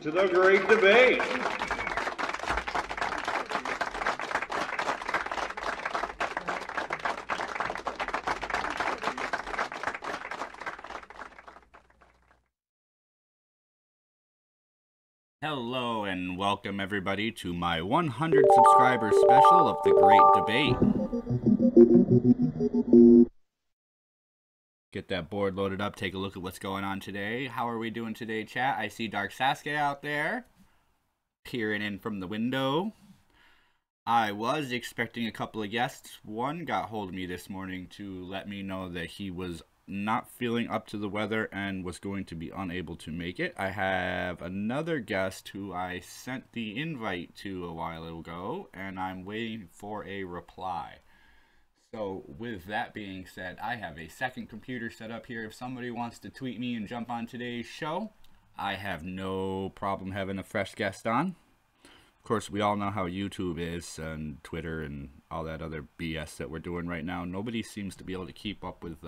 to the Great Debate. Hello and welcome everybody to my 100 subscriber special of the Great Debate. Get that board loaded up, take a look at what's going on today. How are we doing today, chat? I see Dark Sasuke out there, peering in from the window. I was expecting a couple of guests. One got hold of me this morning to let me know that he was not feeling up to the weather and was going to be unable to make it. I have another guest who I sent the invite to a while ago, and I'm waiting for a reply. So with that being said, I have a second computer set up here. If somebody wants to tweet me and jump on today's show, I have no problem having a fresh guest on. Of course, we all know how YouTube is and Twitter and all that other BS that we're doing right now. Nobody seems to be able to keep up with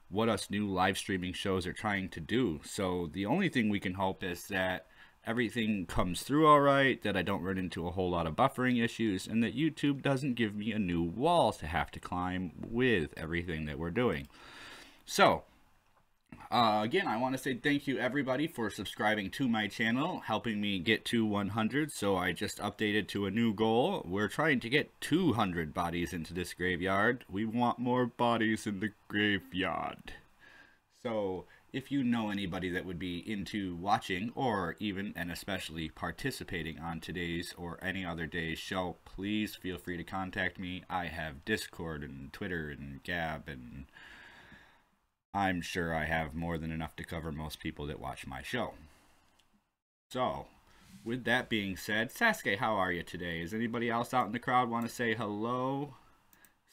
what us new live streaming shows are trying to do. So the only thing we can hope is that everything comes through all right, that I don't run into a whole lot of buffering issues, and that YouTube doesn't give me a new wall to have to climb with everything that we're doing. So again, I want to say thank you everybody for subscribing to my channel, helping me get to 100. So I just updated to a new goal. We're trying to get 200 bodies into this graveyard. We want more bodies in the graveyard. So if you know anybody that would be into watching or even and especially participating on today's or any other day's show, please feel free to contact me. I have Discord and Twitter and Gab, and I'm sure I have more than enough to cover most people that watch my show. So, with that being said, Sasuke, how are you today? Is anybody else out in the crowd want to say hello?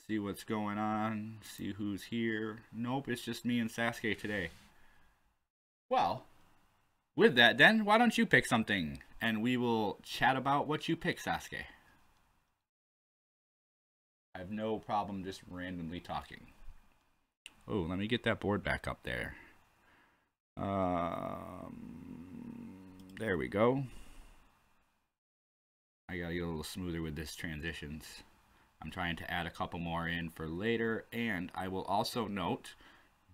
See what's going on? See who's here? Nope, it's just me and Sasuke today. Well, with that then, why don't you pick something and we will chat about what you pick, Sasuke. I have no problem just randomly talking. Oh, let me get that board back up there. There we go. I gotta get a little smoother with this transitions. I'm trying to add a couple more in for later, and I will also note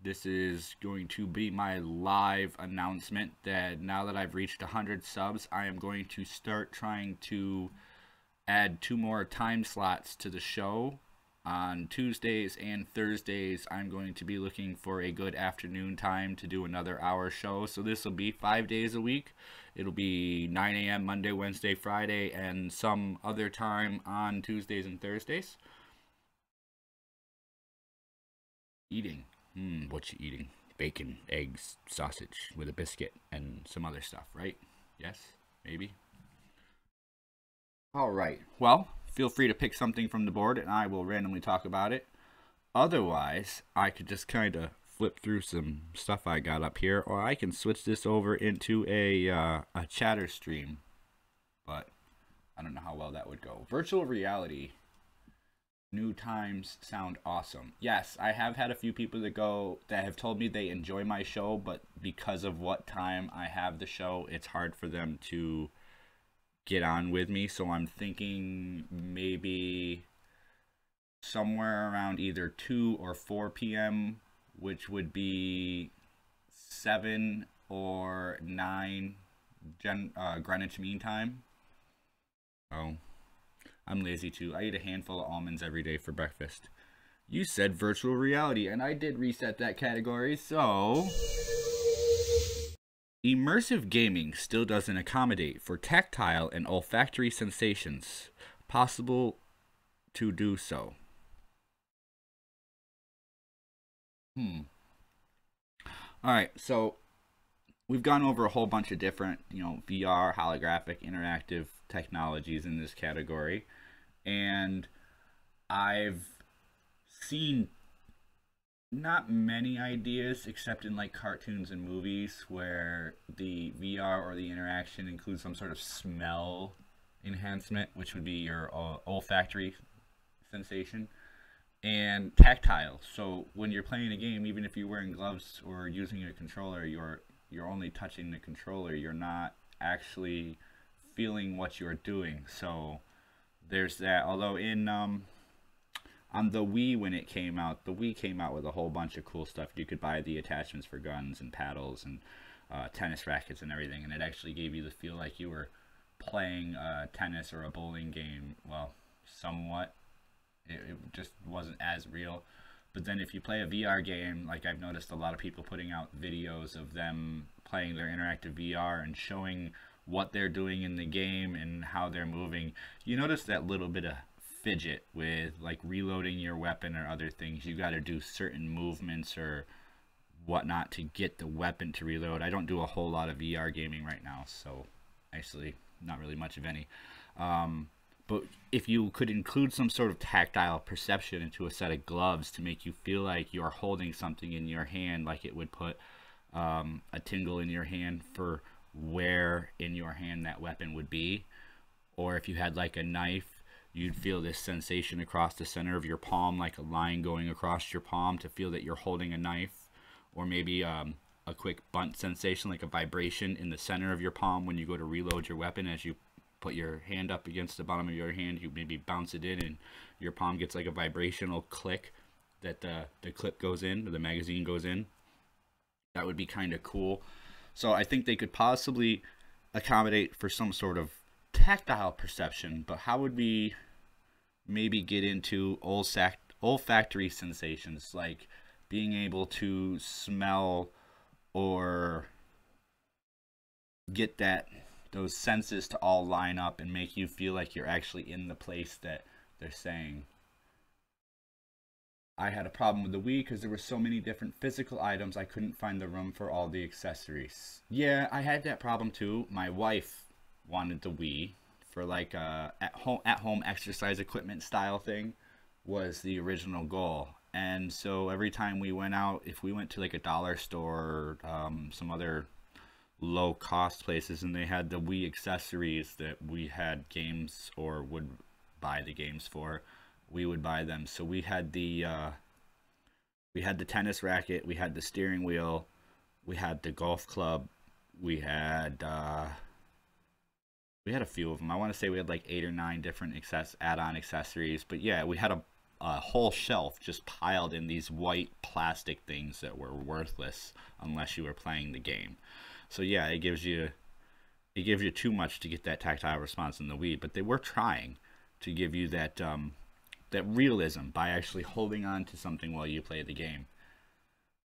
this is going to be my live announcement that now that I've reached 100 subs, I am going to start trying to add 2 more time slots to the show. On Tuesdays and Thursdays, I'm going to be looking for a good afternoon time to do another hour show. So this will be 5 days a week. It'll be 9 a.m. Monday, Wednesday, Friday, and some other time on Tuesdays and Thursdays. Eating. What you eating? Bacon, eggs, sausage with a biscuit, and some other stuff, right? Yes? Maybe? All right. Well, feel free to pick something from the board and I will randomly talk about it. Otherwise, I could just kind of flip through some stuff I got up here, or I can switch this over into a chatter stream. But I don't know how well that would go. Virtual reality. New times sound awesome. Yes, I have had a few people that have told me they enjoy my show, but because of what time I have the show, it's hard for them to get on with me. So I'm thinking maybe somewhere around either 2 or 4 p.m., which would be 7 or 9 Greenwich Mean Time. Oh, I'm lazy too. I eat a handful of almonds every day for breakfast. You said virtual reality, and I did reset that category, so immersive gaming still doesn't accommodate for tactile and olfactory sensations. Possible to do so. Alright, so we've gone over a whole bunch of different, VR, holographic, interactive technologies in this category. And I've seen not many ideas except in like cartoons and movies where the VR or the interaction includes some sort of smell enhancement, which would be your olfactory sensation, and tactile. So when you're playing a game, even if you're wearing gloves or using a controller, you're only touching the controller. You're not actually feeling what you're doing. So there's that. Although in on the Wii, when it came out, the Wii came out with a whole bunch of cool stuff. You could buy the attachments for guns and paddles and tennis rackets and everything, and it actually gave you the feel like you were playing tennis or a bowling game. Well, somewhat. It just wasn't as real. But then if you play a VR game, like I've noticed a lot of people putting out videos of them playing their interactive VR and showing what they're doing in the game and how they're moving, you notice that little bit of fidget with like reloading your weapon or other things. You got to do certain movements or whatnot to get the weapon to reload. I don't do a whole lot of VR gaming right now, so actually not really much of any. But if you could include some sort of tactile perception into a set of gloves to make you feel like you're holding something in your hand, like it would put a tingle in your hand for where in your hand that weapon would be. Or if you had like a knife, you'd feel this sensation across the center of your palm, like a line going across your palm to feel that you're holding a knife. Or maybe a quick bunt sensation, like a vibration in the center of your palm when you go to reload your weapon. As you put your hand up against the bottom of your hand, you maybe bounce it in and your palm gets like a vibrational click that the clip goes in, or the magazine goes in. That would be kind of cool. So I think they could possibly accommodate for some sort of tactile perception, but how would we maybe get into olfactory sensations, like being able to smell or get those senses to all line up and make you feel like you're actually in the place that they're saying. I had a problem with the Wii because there were so many different physical items, I couldn't find the room for all the accessories. Yeah, I had that problem too. My wife wanted the Wii for like a at-home exercise equipment style thing was the original goal. And so every time we went out, if we went to like a dollar store or some other low cost places and they had the Wii accessories that we had games or would buy the games for, we would buy them. So we had the tennis racket, we had the steering wheel, we had the golf club, we had a few of them. I want to say we had like 8 or 9 different add-on accessories. But yeah, we had a whole shelf just piled in these white plastic things that were worthless unless you were playing the game. So yeah, it gives you too much to get that tactile response in the Wii. But they were trying to give you that that realism by actually holding on to something while you play the game.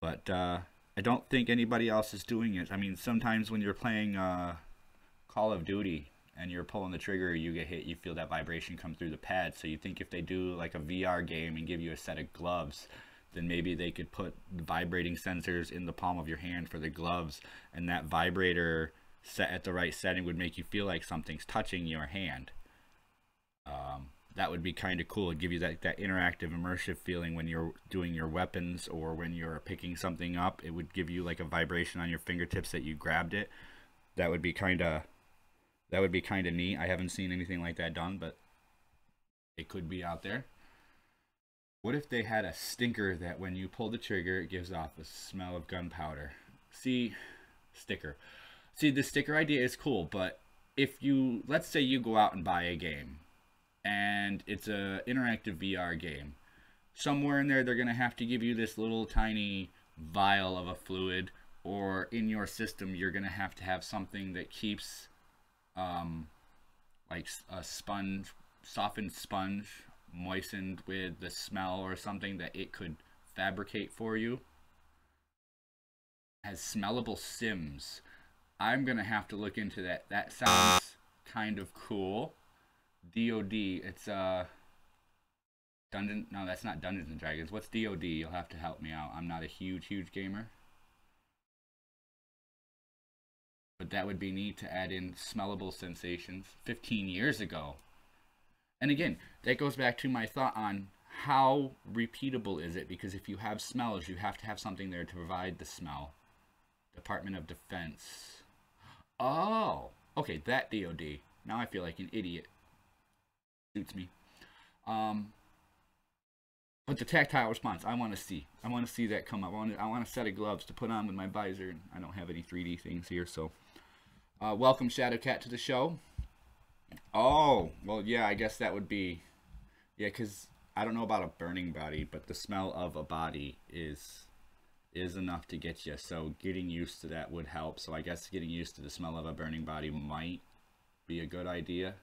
But I don't think anybody else is doing it. I mean, sometimes when you're playing Call of Duty and you're pulling the trigger, you get hit, you feel that vibration come through the pad. So you think if they do like a VR game and give you a set of gloves, then maybe they could put vibrating sensors in the palm of your hand for the gloves, and that vibrator set at the right setting would make you feel like something's touching your hand. That would be kind of cool. It'd give you that interactive, immersive feeling when you're doing your weapons or when you're picking something up. It would give you like a vibration on your fingertips that you grabbed it. That would be kind of neat. I haven't seen anything like that done, but it could be out there. What if they had a stinker that when you pull the trigger, it gives off a smell of gunpowder? See, the sticker idea is cool, but if you, let's say you go out and buy a game, and it's a interactive VR game, somewhere in there they're going to have to give you this little tiny vial of a fluid, or in your system you're going to have something that keeps like a sponge, softened sponge, moistened with the smell or something that it could fabricate for you. Has smellable sims. I'm gonna have to look into that. That sounds kind of cool. DOD, it's Dungeon, no, that's not Dungeons and Dragons. What's DOD? You'll have to help me out. I'm not a huge gamer. But that would be neat to add in smellable sensations 15 years ago. And again, that goes back to my thought on how repeatable is it? Because if you have smells, you have to have something there to provide the smell. Department of Defense. Oh, okay, that DOD. Now I feel like an idiot. Suits me. But the tactile response, I want to see. I want to see that come up. I want a set of gloves to put on with my visor. I don't have any 3D things here, so Welcome, Shadowcat, to the show. Oh, well, yeah, I guess that would be... Yeah, because I don't know about a burning body, but the smell of a body is enough to get you. So getting used to that would help. So I guess getting used to the smell of a burning body might be a good idea.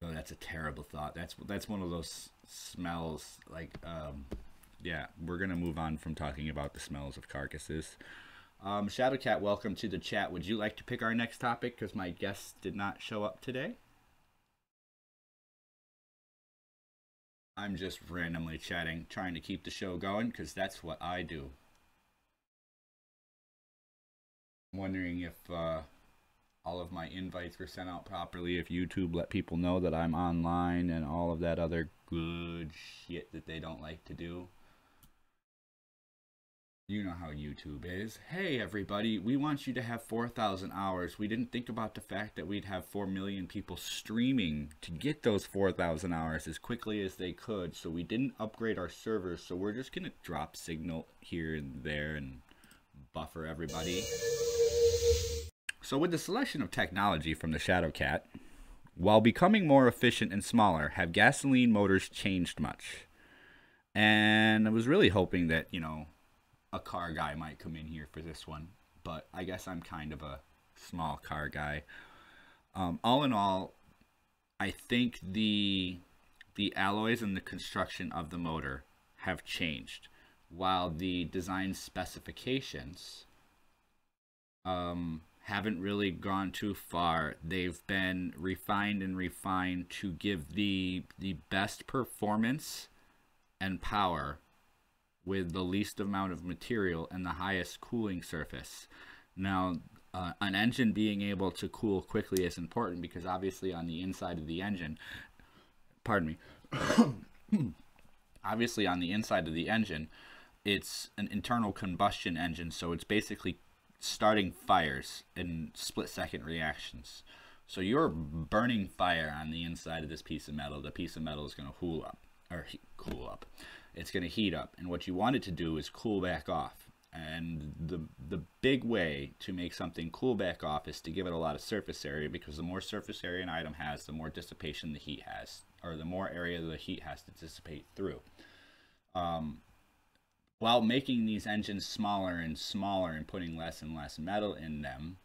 Oh, that's a terrible thought. That's one of those smells. Like, yeah, we're gonna move on from talking about the smells of carcasses. Shadowcat, welcome to the chat. Would you like to pick our next topic? Because my guest did not show up today. I'm just randomly chatting, trying to keep the show going, because that's what I do. I'm wondering if all of my invites were sent out properly, if YouTube let people know that I'm online, and all of that other good shit that they don't like to do. You know how YouTube is. Hey everybody, we want you to have 4,000 hours. We didn't think about the fact that we'd have 4 million people streaming to get those 4,000 hours as quickly as they could. So we didn't upgrade our servers. So we're just going to drop signal here and there and buffer everybody. So with the selection of technology from the Shadowcat, while becoming more efficient and smaller, have gasoline motors changed much? And I was really hoping that, you know, a car guy might come in here for this one, but I guess I'm kind of a small car guy. All in all, I think the alloys and the construction of the motor have changed, while the design specifications haven't really gone too far. They've been refined and refined to give the best performance and power with the least amount of material and the highest cooling surface. Now, an engine being able to cool quickly is important because obviously on the inside of the engine, pardon me, obviously on the inside of the engine, it's an internal combustion engine, so it's basically starting fires in split-second reactions. So you're burning fire on the inside of this piece of metal. The piece of metal is going to cool up. It's going to heat up, and what you want it to do is cool back off. And the big way to make something cool back off is to give it a lot of surface area, because the more surface area an item has, the more dissipation the heat has, or the more area the heat has to dissipate through. While making these engines smaller and smaller and putting less and less metal in them,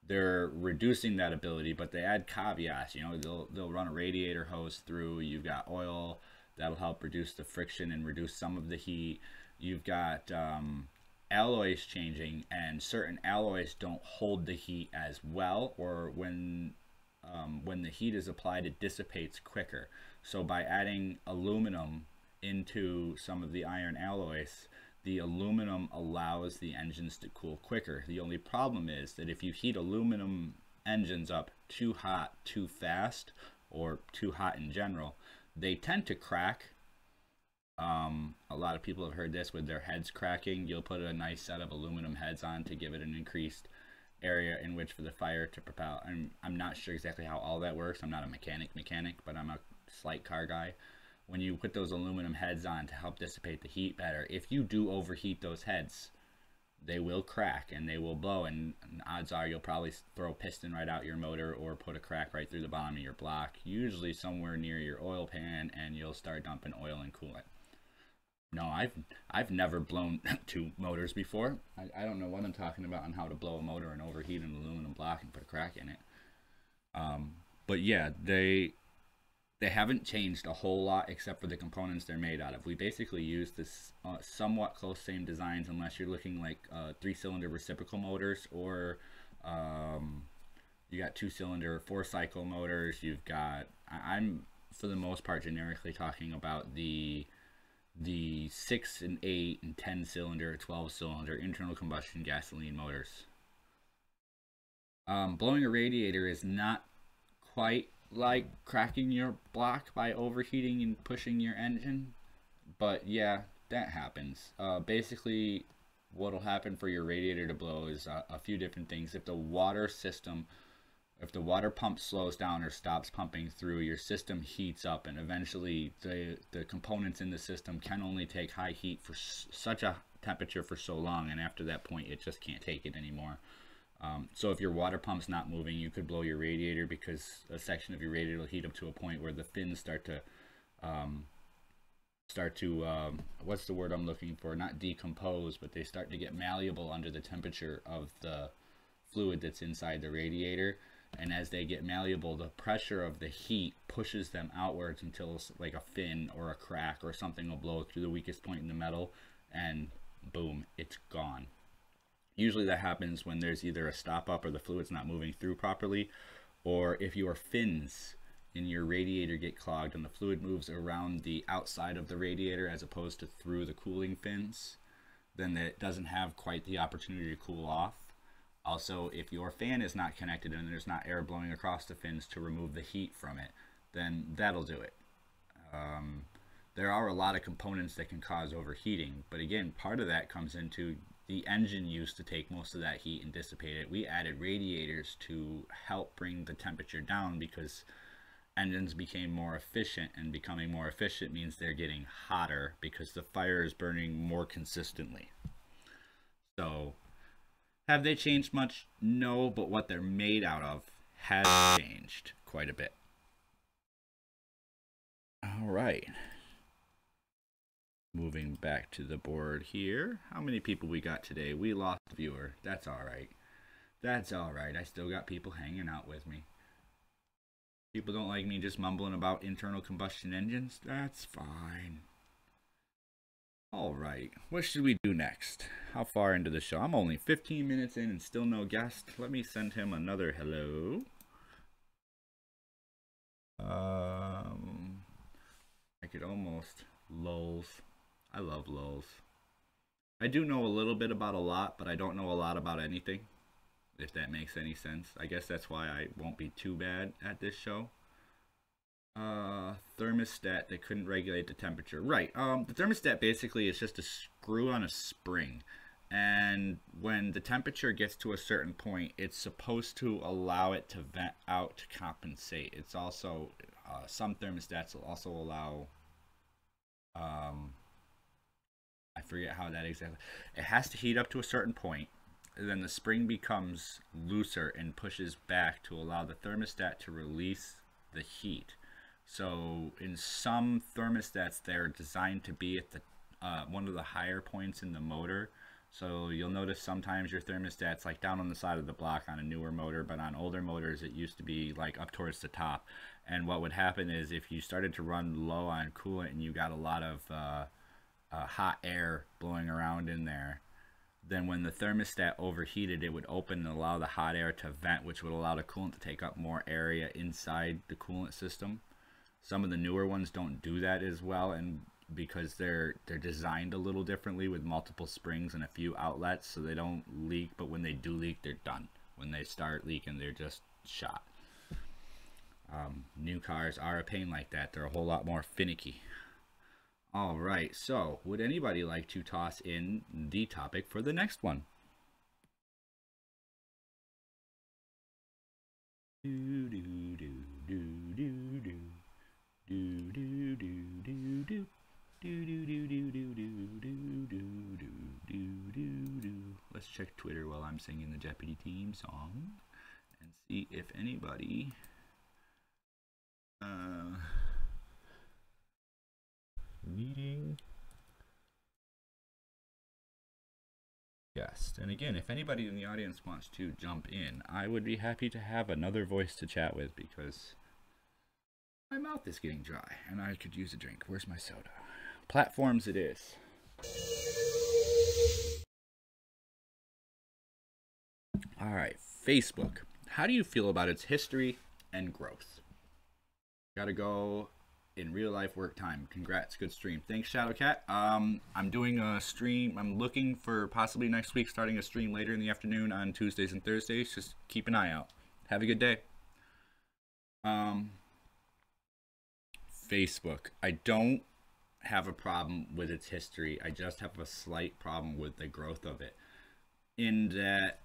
they're reducing that ability, but they add caveats. You know, they'll run a radiator hose through. You've got oil that'll help reduce the friction and reduce some of the heat. You've got alloys changing, and certain alloys don't hold the heat as well, or when the heat is applied, it dissipates quicker. So by adding aluminum into some of the iron alloys, the aluminum allows the engines to cool quicker. The only problem is that if you heat aluminum engines up too hot, too fast, or too hot in general, they tend to crack. A lot of people have heard this with their heads cracking. You'll put a nice set of aluminum heads on to give it an increased area in which for the fire to propel. I'm not sure exactly how all that works. I'm not a mechanic, but I'm a slight car guy. When you put those aluminum heads on to help dissipate the heat better, if you do overheat those heads, they will crack and they will blow, and odds are you'll probably throw a piston right out your motor or put a crack right through the bottom of your block, usually somewhere near your oil pan, and you'll start dumping oil and coolant. No, I've never blown two motors before. I don't know what I'm talking about on how to blow a motor and overheat an aluminum block and put a crack in it. But yeah, they haven't changed a whole lot except for the components they're made out of. We basically use this somewhat close same designs, unless you're looking like 3-cylinder reciprocal motors, or you got 2-cylinder 4-cycle motors. You've got, I'm for the most part generically talking about the 6 and 8 and 10-cylinder, 12-cylinder internal combustion gasoline motors. Blowing a radiator is not quite like cracking your block by overheating and pushing your engine, but yeah, that happens. Basically what'll happen for your radiator to blow is a few different things. If the water pump slows down or stops pumping through, your system heats up, and eventually the components in the system can only take high heat for such a temperature for so long, and after that point it just can't take it anymore. So if your water pump's not moving, you could blow your radiator, because a section of your radiator will heat up to a point where the fins start to what's the word I'm looking for? Not decompose, but they start to get malleable under the temperature of the fluid that's inside the radiator. And as they get malleable, the pressure of the heat pushes them outwards until like a fin or a crack or something will blow through the weakest point in the metal, and boom, it's gone. Usually that happens when there's either a stop up or the fluid's not moving through properly, or if your fins in your radiator get clogged and the fluid moves around the outside of the radiator as opposed to through the cooling fins, then it doesn't have quite the opportunity to cool off. Also, if your fan is not connected and there's not air blowing across the fins to remove the heat from it, then that'll do it. There are a lot of components that can cause overheating, but again, part of that comes into the engine used to take most of that heat and dissipate it. We added radiators to help bring the temperature down because engines became more efficient, and becoming more efficient means they're getting hotter because the fire is burning more consistently. So, have they changed much? No, but what they're made out of has changed quite a bit. All right. Moving back to the board here. How many people we got today? We lost a viewer. That's all right. That's all right. I still got people hanging out with me. People don't like me just mumbling about internal combustion engines. That's fine. All right. What should we do next? How far into the show? I'm only 15 minutes in and still no guest. Let me send him another hello. I could almost lulls. I love lulls. I do know a little bit about a lot, but I don't know a lot about anything, if that makes any sense. I guess that's why I won't be too bad at this show. Thermostat that couldn't regulate the temperature. Right. The thermostat basically is just a screw on a spring. And when the temperature gets to a certain point, it's supposed to allow it to vent out to compensate. It's also, some thermostats will also allow, I forget how that exactly, it has to heat up to a certain point, and then the spring becomes looser and pushes back to allow the thermostat to release the heat. So in some thermostats, they're designed to be at the one of the higher points in the motor. So you'll notice sometimes your thermostat's like down on the side of the block on a newer motor, but on older motors it used to be like up towards the top. And what would happen is if you started to run low on coolant and you got a lot of hot air blowing around in there, then when the thermostat overheated, it would open and allow the hot air to vent, which would allow the coolant to take up more area inside the coolant system. Some of the newer ones don't do that as well, and because they're designed a little differently with multiple springs and a few outlets, so they don't leak, but when they do leak, they're done. When they start leaking, they're just shot. New cars are a pain like that. They're a whole lot more finicky. All right, so would anybody like to toss in the topic for the next one? Let's check Twitter while I'm singing the Jeopardy theme song and see if anybody meeting guest. And again, if anybody in the audience wants to jump in, I would be happy to have another voice to chat with, because my mouth is getting dry and I could use a drink. Where's my soda? Platforms it is. All right, Facebook. How do you feel about its history and growth? Gotta go in real life work time. Congrats, good stream. Thanks, Shadowcat. I'm doing a stream. I'm looking for possibly next week starting a stream later in the afternoon on Tuesdays and Thursdays. Just keep an eye out. Have a good day. Facebook. I don't have a problem with its history. I just have a slight problem with the growth of it, in that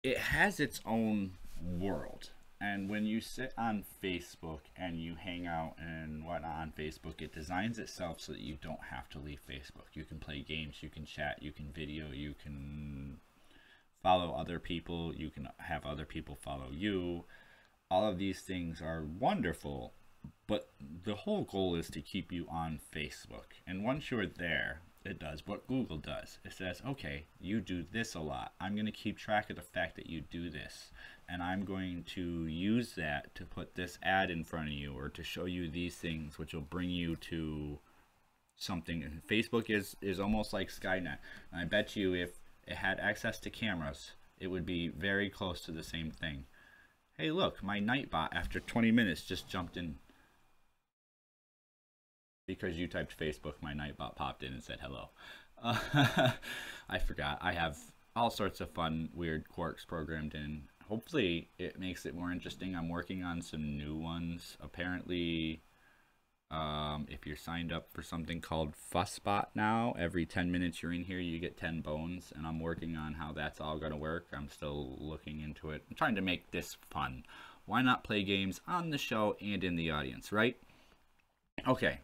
it has its own world. And when you sit on Facebook and when you hang out and whatnot on Facebook, it designs itself so that you don't have to leave Facebook. You can play games, you can chat, you can video, you can follow other people, you can have other people follow you. All of these things are wonderful, but the whole goal is to keep you on Facebook. And once you're there, it does what Google does. It says, okay, you do this a lot. I'm going to keep track of the fact that you do this. And I'm going to use that to put this ad in front of you or to show you these things, which will bring you to something. Facebook is almost like Skynet. And I bet you if it had access to cameras, it would be very close to the same thing. Hey, look, my Nightbot after 20 minutes just jumped in. Because you typed Facebook, my Nightbot popped in and said hello. I forgot. I have all sorts of fun, weird quirks programmed in. Hopefully, it makes it more interesting. I'm working on some new ones. Apparently, if you're signed up for something called Fussbot now, every 10 minutes you're in here, you get 10 bones. And I'm working on how that's all going to work. I'm still looking into it. I'm trying to make this fun. Why not play games on the show and in the audience, right? Okay.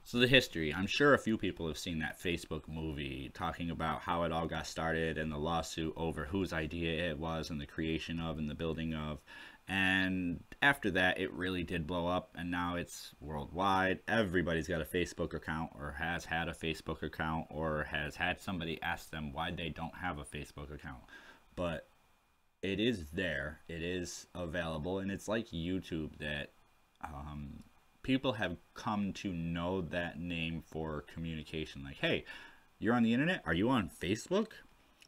So the history, I'm sure a few people have seen that Facebook movie talking about how it all got started and the lawsuit over whose idea it was and the creation of and the building of. And after that, it really did blow up, and now it's worldwide. Everybody's got a Facebook account or has had a Facebook account or has had somebody ask them why they don't have a Facebook account. But it is there. It is available, and it's like YouTube that... people have come to know that name for communication. Like, hey, you're on the internet? Are you on Facebook?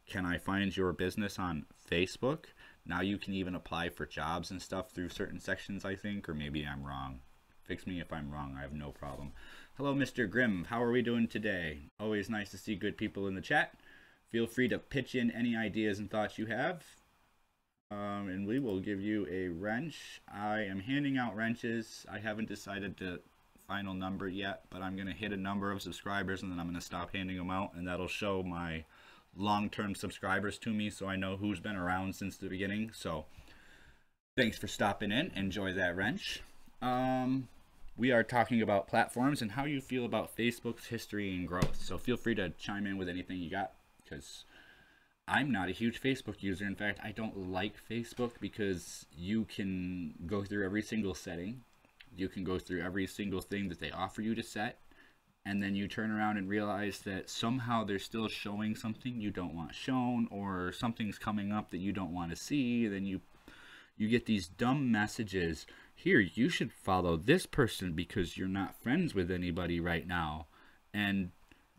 Can I find your business on Facebook? Now you can even apply for jobs and stuff through certain sections, I think. Or maybe I'm wrong. Fix me if I'm wrong. I have no problem. Hello, MrGrimv. How are we doing today? Always nice to see good people in the chat. Feel free to pitch in any ideas and thoughts you have. And we will give you a wrench. I am handing out wrenches. I haven't decided the final number yet, but I'm going to hit a number of subscribers and then I'm going to stop handing them out, and that'll show my long-term subscribers to me so I know who's been around since the beginning. So thanks for stopping in. Enjoy that wrench. We are talking about platforms and how you feel about Facebook's history and growth. So feel free to chime in with anything you got, because I'm not a huge Facebook user. In fact, I don't like Facebook because you can go through every single setting. You can go through every single thing that they offer you to set. And then you turn around and realize that somehow they're still showing something you don't want shown, or something's coming up that you don't want to see. Then you get these dumb messages. Here, you should follow this person because you're not friends with anybody right now. And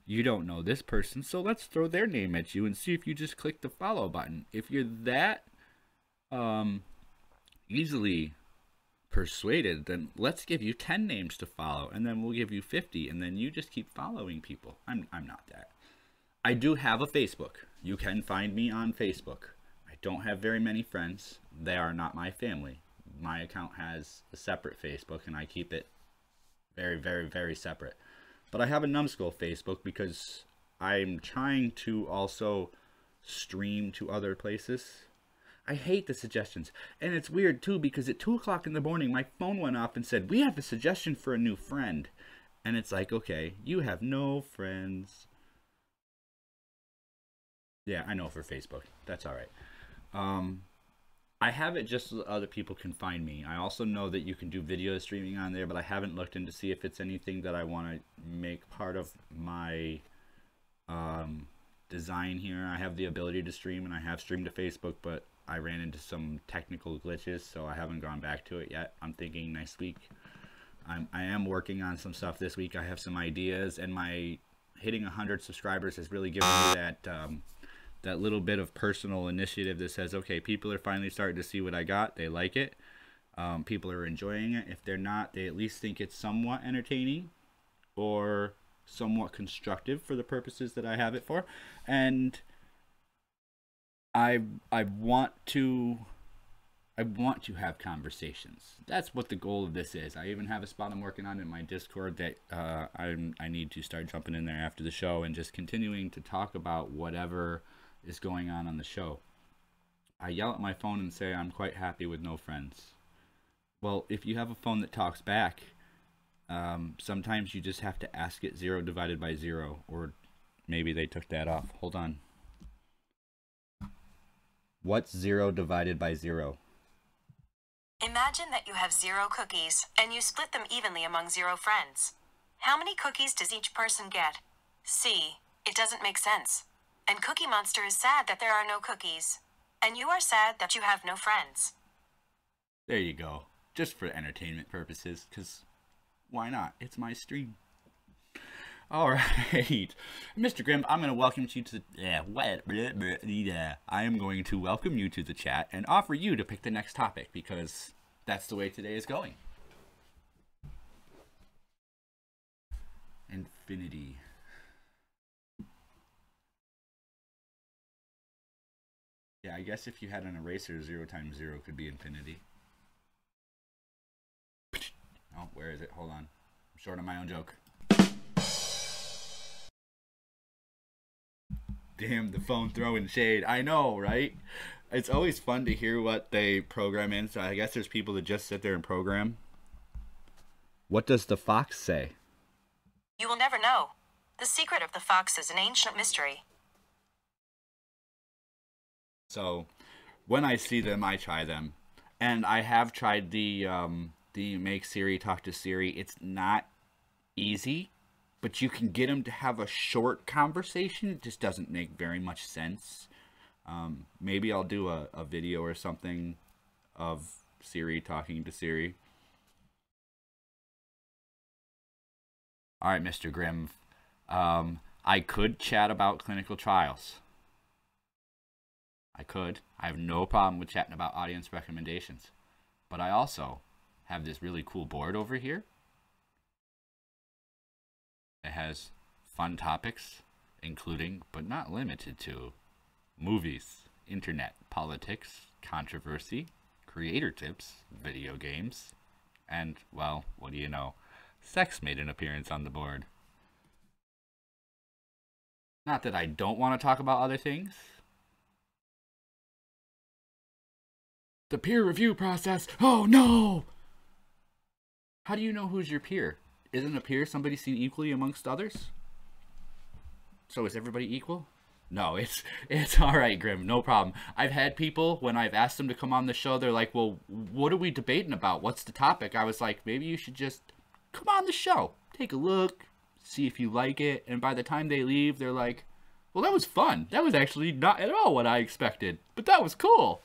you don't know this person, so let's throw their name at you and see if you just click the follow button. If you're that easily persuaded, then let's give you 10 names to follow, and then we'll give you 50, and then you just keep following people. I'm not that. I do have a Facebook. You can find me on Facebook. I don't have very many friends. They are not my family. My account has a separate Facebook, and I keep it very, very, very separate. But I have a NumbedSkull Facebook because I'm trying to also stream to other places. I hate the suggestions. And it's weird too, because at 2 o'clock in the morning, my phone went off and said, we have a suggestion for a new friend. And it's like, okay, you have no friends. Yeah, I know, for Facebook. That's all right. I have it just so that other people can find me. I also know that you can do video streaming on there, but I haven't looked into see if it's anything that I want to make part of my design here. I have the ability to stream, and I have streamed to Facebook, but I ran into some technical glitches, so I haven't gone back to it yet. I'm thinking next week. I am working on some stuff this week. I have some ideas, and my hitting 100 subscribers has really given me that little bit of personal initiative that says, okay, people are finally starting to see what I got. They like it. People are enjoying it. If they're not, they at least think it's somewhat entertaining or somewhat constructive for the purposes that I have it for. And I want to have conversations. That's what the goal of this is. I even have a spot I'm working on in my Discord that I need to start jumping in there after the show and just continuing to talk about whatever is going on the show. I yell at my phone and say I'm quite happy with no friends. Well, if you have a phone that talks back, sometimes you just have to ask it 0 divided by 0, or maybe they took that off. Hold on. What's 0 divided by 0? Imagine that you have 0 cookies, and you split them evenly among 0 friends. How many cookies does each person get? C. It doesn't make sense. And Cookie Monster is sad that there are no cookies. And you are sad that you have no friends. There you go. Just for entertainment purposes, because why not? It's my stream. Alright. MrGrimv, I'm going to welcome you to the... I am going to welcome you to the chat and offer you to pick the next topic, because that's the way today is going. Infinity. Yeah, I guess if you had an eraser, 0 times 0 could be infinity. Oh, where is it? Hold on. I'm short on my own joke. Damn, the phone throwing shade. I know, right? It's always fun to hear what they program in. So I guess there's people that just sit there and program. What does the fox say? You will never know. The secret of the fox is an ancient mystery. So when I see them, I try them. And I have tried the make Siri talk to Siri. It's not easy, but you can get them to have a short conversation. It just doesn't make very much sense. Maybe I'll do a video or something of Siri talking to Siri. Alright, MrGrimv. I could chat about clinical trials. I could. I have no problem with chatting about audience recommendations. But I also have this really cool board over here. It has fun topics, including, but not limited to, movies, internet, politics, controversy, creator tips, video games, and, well, what do you know? Sex made an appearance on the board. Not that I don't want to talk about other things. The peer review process. Oh no! How do you know who's your peer? Isn't a peer somebody seen equally amongst others? So is everybody equal? No, it's alright, Grim, no problem. I've had people, when I've asked them to come on the show, they're like, well, what are we debating about? What's the topic? I was like, maybe you should just come on the show. Take a look, see if you like it, and by the time they leave, they're like, well, that was fun. That was actually not at all what I expected, but that was cool.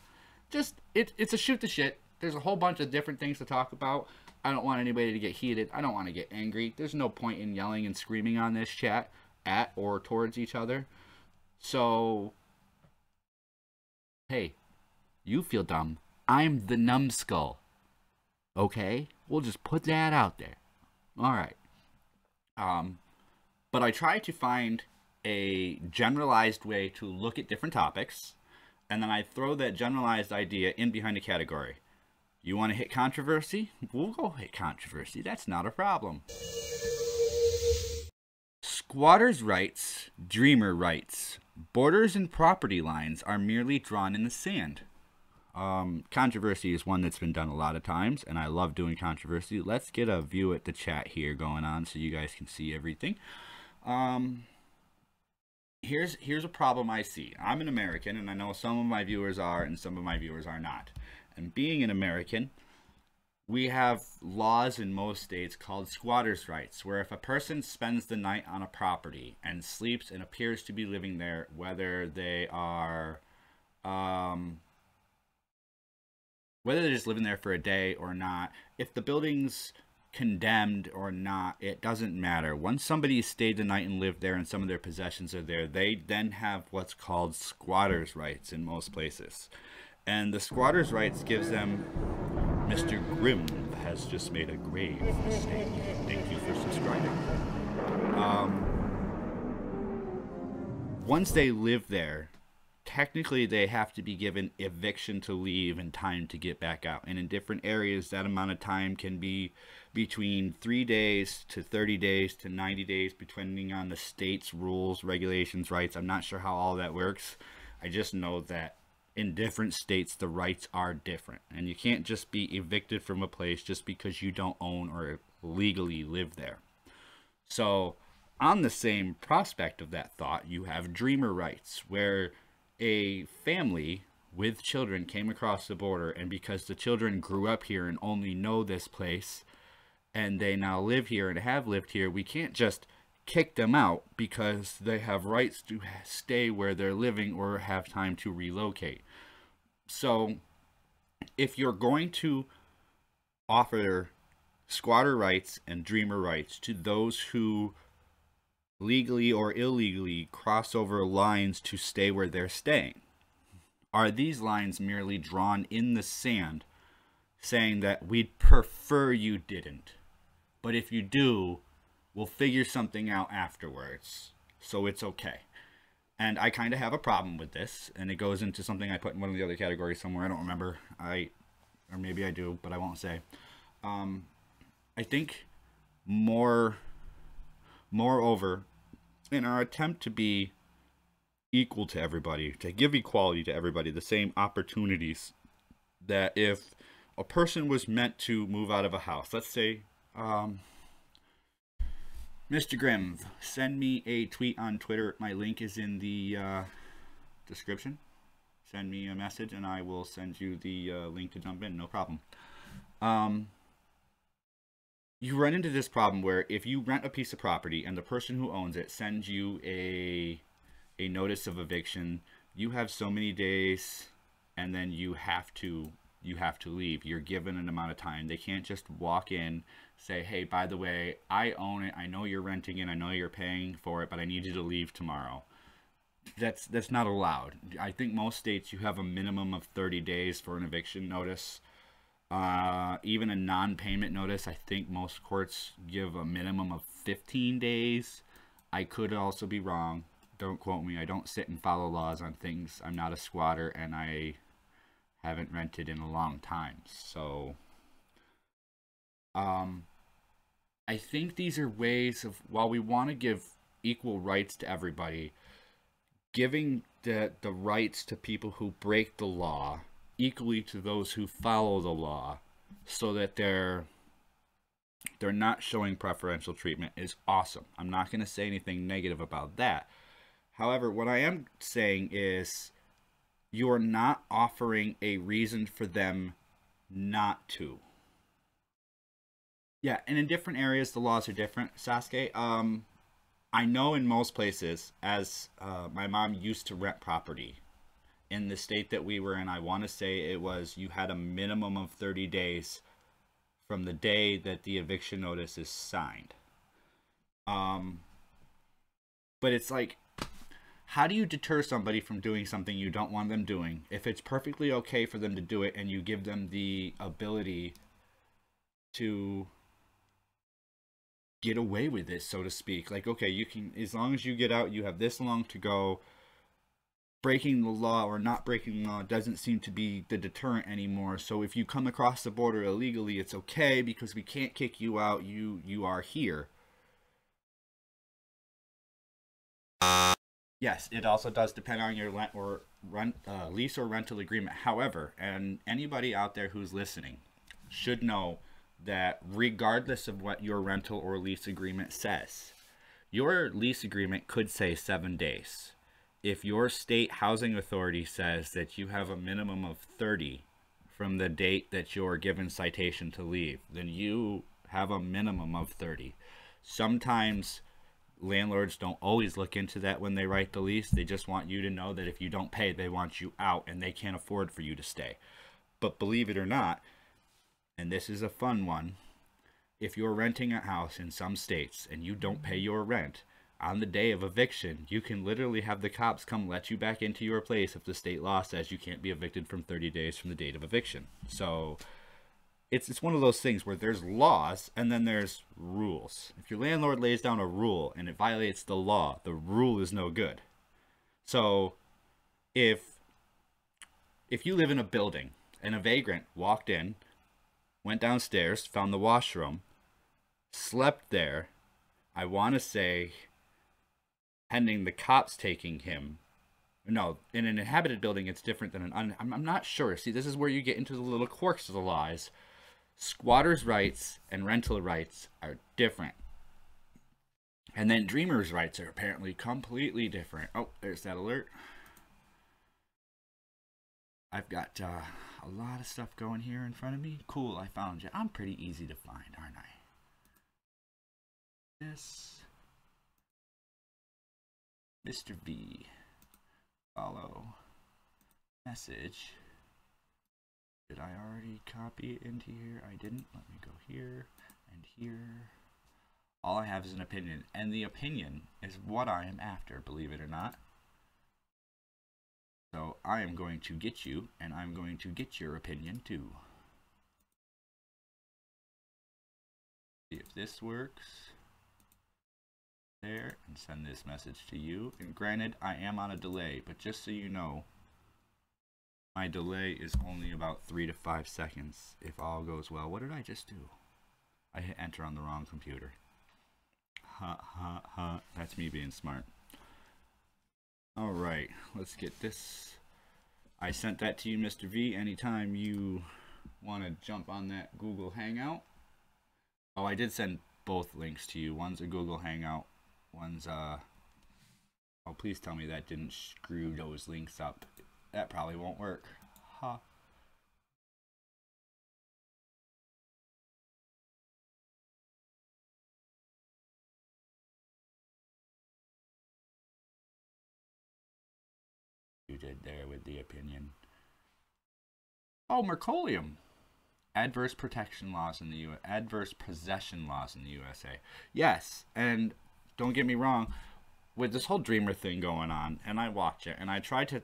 Just, it's a shoot the shit. There's a whole bunch of different things to talk about. I don't want anybody to get heated. I don't want to get angry. There's no point in yelling and screaming on this chat at or towards each other. So, hey, you feel dumb. I'm the NumbedSkull. Okay? We'll just put that out there. Alright. But I try to find a generalized way to look at different topics, and then I throw that generalized idea in behind a category. You want to hit controversy? We'll go hit controversy. That's not a problem. Squatters' rights, dreamer rights. Borders and property lines are merely drawn in the sand. Controversy is one that's been done a lot of times, and I love doing controversy. Let's get a view at the chat here going on so you guys can see everything. Here's a problem I see. I'm an American, and I know some of my viewers are and some of my viewers are not. And being an American, we have laws in most states called squatters' rights, where if a person spends the night on a property and sleeps and appears to be living there, whether they are, whether they're just living there for a day or not, if the building's condemned or not, it doesn't matter. Once somebody stayed the night and lived there and some of their possessions are there, they then have what's called squatters' rights in most places. And the squatters' rights gives them... MrGrimv has just made a grave mistake. Thank you for subscribing. Once they live there, technically they have to be given eviction to leave and time to get back out. And in different areas, that amount of time can be between 3 days to 30 days to 90 days, depending on the state's rules, regulations, rights. I'm not sure how all that works. I just know that in different states, the rights are different. And you can't just be evicted from a place just because you don't own or legally live there. So, on the same prospect of that thought, you have dreamer rights, where a family with children came across the border, and because the children grew up here and only know this place, and they now live here and have lived here, we can't just kick them out because they have rights to stay where they're living or have time to relocate. So, if you're going to offer squatter rights and dreamer rights to those who legally or illegally cross over lines to stay where they're staying, are these lines merely drawn in the sand saying that we'd prefer you didn't, but if you do, we'll figure something out afterwards, so it's okay? And I kind of have a problem with this, and it goes into something I put in one of the other categories somewhere. I don't remember. Or maybe I do, but I won't say. I think moreover, in our attempt to be equal to everybody, to give equality to everybody, the same opportunities, that if a person was meant to move out of a house, let's say, MrGrimv, send me a tweet on Twitter. My link is in the description. Send me a message and I will send you the link to jump in. No problem. You run into this problem where if you rent a piece of property and the person who owns it sends you a notice of eviction, you have so many days and then you have to leave. You're given an amount of time. They can't just walk in, say, hey, by the way, I own it, I know you're renting it, I know you're paying for it, but I need you to leave tomorrow. That's not allowed. I think most states you have a minimum of 30 days for an eviction notice. Even a non-payment notice, I think most courts give a minimum of 15 days. I could also be wrong. Don't quote me. I don't sit and follow laws on things. I'm not a squatter, and I haven't rented in a long time. So, I think these are ways of, while we want to give equal rights to everybody, giving the rights to people who break the law equally to those who follow the law, so that they're not showing preferential treatment, is awesome. I'm not going to say anything negative about that. However, what I am saying is you're not offering a reason for them not to. Yeah, and in different areas the laws are different, Sasuke. I know in most places, as my mom used to rent property in the state that we were in, I want to say it was, you had a minimum of 30 days from the day that the eviction notice is signed. But it's like, how do you deter somebody from doing something you don't want them doing if it's perfectly okay for them to do it and you give them the ability to get away with it, so to speak? Like, okay, you can, as long as you get out, you have this long to go. Breaking the law or not breaking the law doesn't seem to be the deterrent anymore. So if you come across the border illegally, it's okay because we can't kick you out. You are here. Yes, it also does depend on your lease or rental agreement. However, and anybody out there who's listening should know that regardless of what your rental or lease agreement says, your lease agreement could say 7 days. If your state housing authority says that you have a minimum of 30 from the date that you're given citation to leave, then you have a minimum of 30. Sometimes landlords don't always look into that when they write the lease. They just want you to know that if you don't pay, they want you out and they can't afford for you to stay. But believe it or not, and this is a fun one, if you're renting a house in some states and you don't pay your rent, on the day of eviction, you can literally have the cops come let you back into your place if the state law says you can't be evicted from 30 days from the date of eviction. So it's one of those things where there's laws and then there's rules. If your landlord lays down a rule and it violates the law, the rule is no good. So if you live in a building and a vagrant walked in, went downstairs, found the washroom, slept there, I want to say pending the cops taking him No, in an inhabited building, it's different than I'm not sure. See, this is where you get into the little quirks of the laws. Squatters' rights and rental rights are different. And then dreamers' rights are apparently completely different. Oh, there's that alert. I've got a lot of stuff going here in front of me. Cool, I found you. I'm pretty easy to find, aren't I? This. Mr. V. Follow. Message. Did I already copy it into here? I didn't. Let me go here and here. All I have is an opinion, and the opinion is what I am after, believe it or not. So I am going to get you, and I'm going to get your opinion too. See if this works. There, and send this message to you. And granted, I am on a delay, but just so you know, my delay is only about 3 to 5 seconds if all goes well. What did I just do? I hit enter on the wrong computer. Ha ha ha. That's me being smart. Alright, let's get this. I sent that to you, Mr. V. Anytime you want to jump on that Google Hangout. Oh, I did send both links to you. One's a Google Hangout. One's oh, please tell me that didn't screw those links up. That probably won't work. Huh. You did there with the opinion. Oh, Mercolium. Adverse protection laws in the U.S. Adverse possession laws in the USA. Yes, and don't get me wrong, with this whole dreamer thing going on, and I watch it, and I try to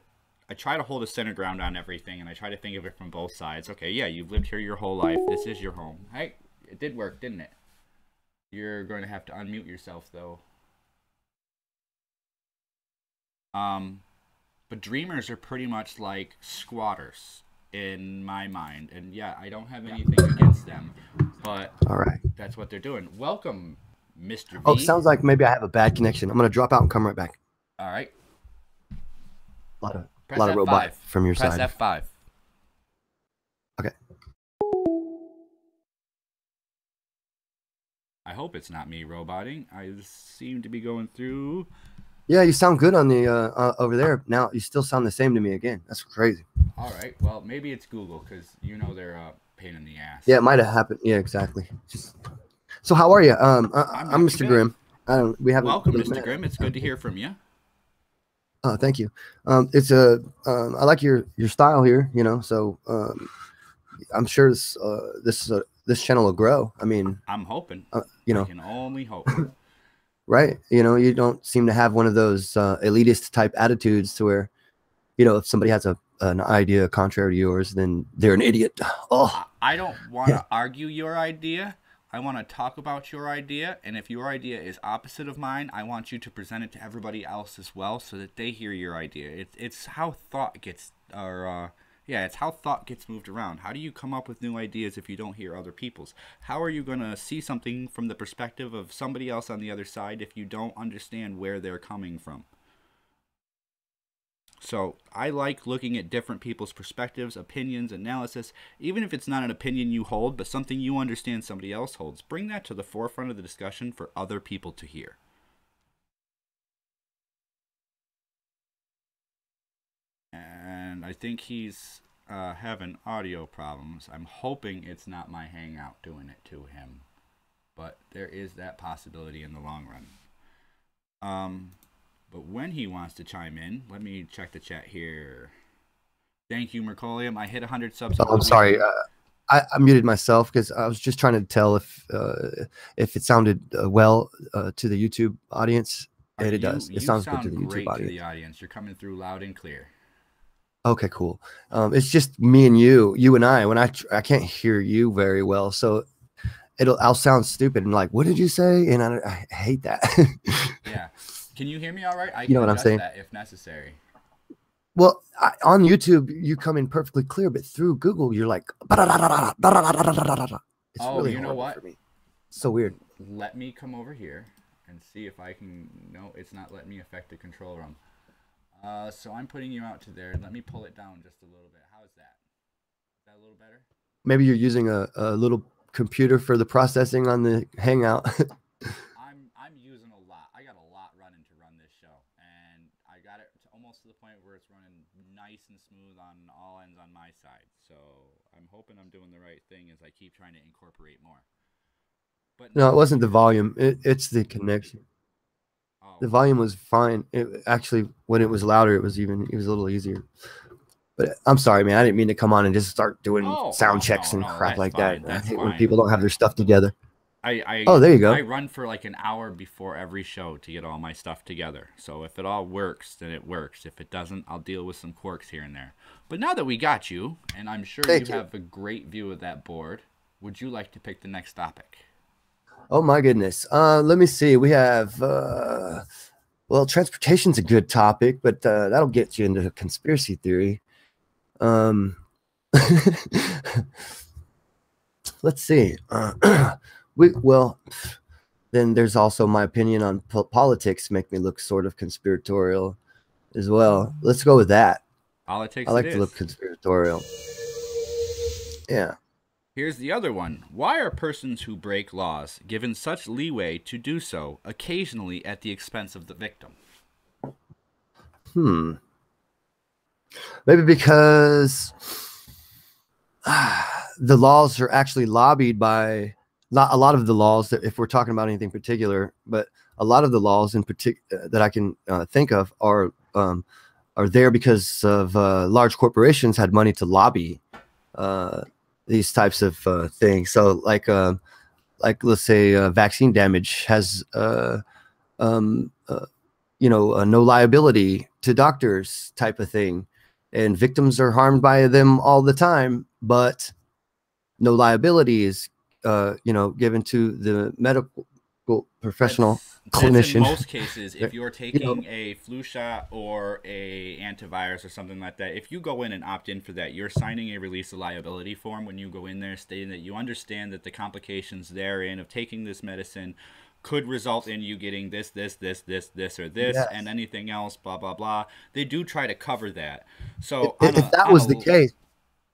hold a center ground on everything, and I try to think of it from both sides. Okay, yeah, you've lived here your whole life. This is your home. Hey, it did work, didn't it? You're going to have to unmute yourself, though. But dreamers are pretty much like squatters in my mind, and yeah, I don't have anything against them, but all right, that's what they're doing. Welcome, Mr. V. Oh, sounds like maybe I have a bad connection. I'm gonna drop out and come right back. All right. A lot of robot from your side. Press F5. Okay. I hope it's not me roboting. I seem to be going through. Yeah, you sound good on the over there. Now you still sound the same to me again. That's crazy. All right. Well, maybe it's Google because you know they're a pain in the ass. Yeah, it might have happened. Yeah, exactly. So how are you? I'm Mr. Grimm. We have welcome, Mr. Grimm. It's good to hear from you. Oh, thank you. It's I like your style here. You know, so I'm sure this channel will grow. I mean, I'm hoping. You know, I can only hope. Right. You know, you don't seem to have one of those elitist type attitudes to where, you know, if somebody has an idea contrary to yours, then they're an idiot. Oh, I don't want to argue your idea. I want to talk about your idea. And if your idea is opposite of mine, I want you to present it to everybody else as well so that they hear your idea. It's how thought gets, it's how thought gets moved around. How do you come up with new ideas if you don't hear other people's? How are you going to see something from the perspective of somebody else on the other side if you don't understand where they're coming from? So I like looking at different people's perspectives, opinions, analysis, even if it's not an opinion you hold, but something you understand somebody else holds. Bring that to the forefront of the discussion for other people to hear. And I think he's having audio problems. I'm hoping it's not my Hangout doing it to him, but there is that possibility in the long run. But when he wants to chime in, let me check the chat here. Thank you, Mercolium. I hit 100 subs. Oh, I'm sorry. I muted myself because I was just trying to tell if it sounded well to the YouTube audience. And it does. It sounds good to the YouTube audience. To the audience. You're coming through loud and clear. Okay, cool. It's just me and you and I. When I can't hear you very well, so I'll sound stupid and like, what did you say? And I hate that. Yeah. Can you hear me all right? I can, you know what I'm saying? That if necessary. Well, on YouTube, you come in perfectly clear, but through Google, you're like, it's really you know what? For me. So weird. Let me come over here and see if I can. No, it's not letting me affect the control room. So I'm putting you out to there. Let me pull it down just a little bit. How's that? Is that a little better? Maybe you're using a little computer for the processing on the Hangout. I'm using a lot. I got a lot running to run this show, and I got it to almost to the point where it's running nice and smooth on all ends on my side. So I'm hoping I'm doing the right thing as I keep trying to incorporate more. But No, it wasn't the volume. It's the connection. Oh. The volume was fine. It actually, when it was louder, it was a little easier. But I'm sorry, man. I didn't mean to come on and just start doing sound checks and crap like that. I hate when people don't have their stuff together. Oh, there you go. I run for like an hour before every show to get all my stuff together. So if it all works, then it works. If it doesn't, I'll deal with some quirks here and there. But now that we got you, and I'm sure you have a great view of that board, would you like to pick the next topic? Oh my goodness. Let me see. We have well, transportation's a good topic, but that'll get you into conspiracy theory. Let's see. Well, then there's also my opinion on politics make me look sort of conspiratorial as well. Let's go with that. Politics. I like to look conspiratorial. Yeah. Here's the other one. Why are persons who break laws given such leeway to do so, occasionally at the expense of the victim? Maybe because the laws are actually lobbied by not a lot of the laws that, if we're talking about anything particular, but a lot of the laws in particular that I can think of are there because of large corporations had money to lobby these types of things. So like let's say vaccine damage has no liability to doctors type of thing, and victims are harmed by them all the time, but no liability is given to the medical professional clinician. In most cases, if you're taking a flu shot or a antivirus or something like that, if you go in and opt in for that, you're signing a release of liability form when you go in there, stating that you understand that the complications therein of taking this medicine could result in you getting this, or this, yes, and anything else, blah, blah, blah. They do try to cover that. So if that was the case,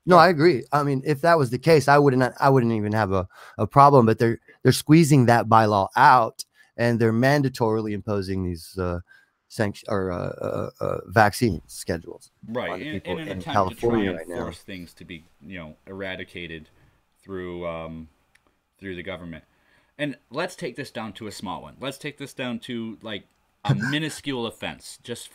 no, I agree. I mean, if that was the case, I wouldn't even have a problem. But they're squeezing that by law out, and they're mandatorily imposing these vaccine schedules, right? In an attempt California to try and force things to be, eradicated through the government. And let's take this down to a small one. Let's take this down to like a minuscule offense, just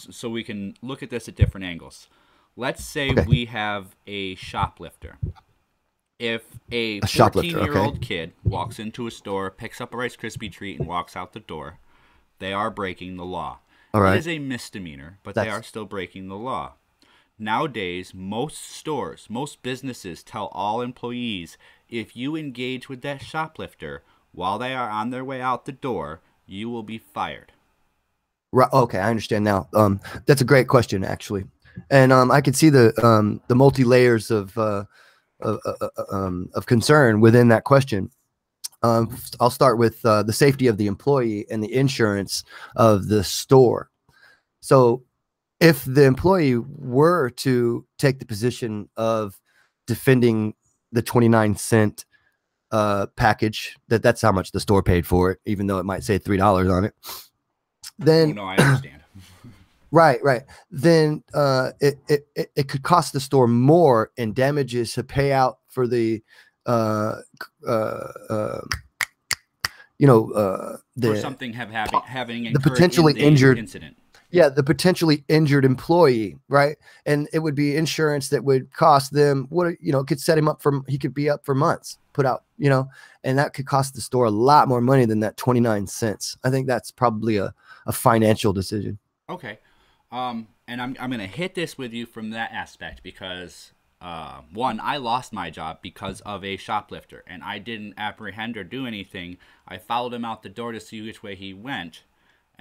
so we can look at this at different angles. Let's say we have a shoplifter. If a 14-year-old kid walks into a store, picks up a Rice Krispie treat, and walks out the door, they are breaking the law. All right. It is a misdemeanor, but they are still breaking the law. Nowadays, most stores, most businesses tell all employees, if you engage with that shoplifter while they are on their way out the door, you will be fired. Right. Okay, I understand now. That's a great question, actually. And I could see the multi layers of concern within that question. I'll start with the safety of the employee and the insurance of the store. So, if the employee were to take the position of defending the 29-cent package, that's how much the store paid for it, even though it might say $3 on it. Then, no, I understand. Right. Then it could cost the store more in damages to pay out for the for something having the potentially injured incident. Yeah, the potentially injured employee, right? And it would be insurance that would cost them could set him up he could be up for months, put out, and that could cost the store a lot more money than that 29 cents. I think that's probably a financial decision. Okay. And I'm going to hit this with you from that aspect because, one, I lost my job because of a shoplifter, and I didn't apprehend or do anything. I followed him out the door to see which way he went,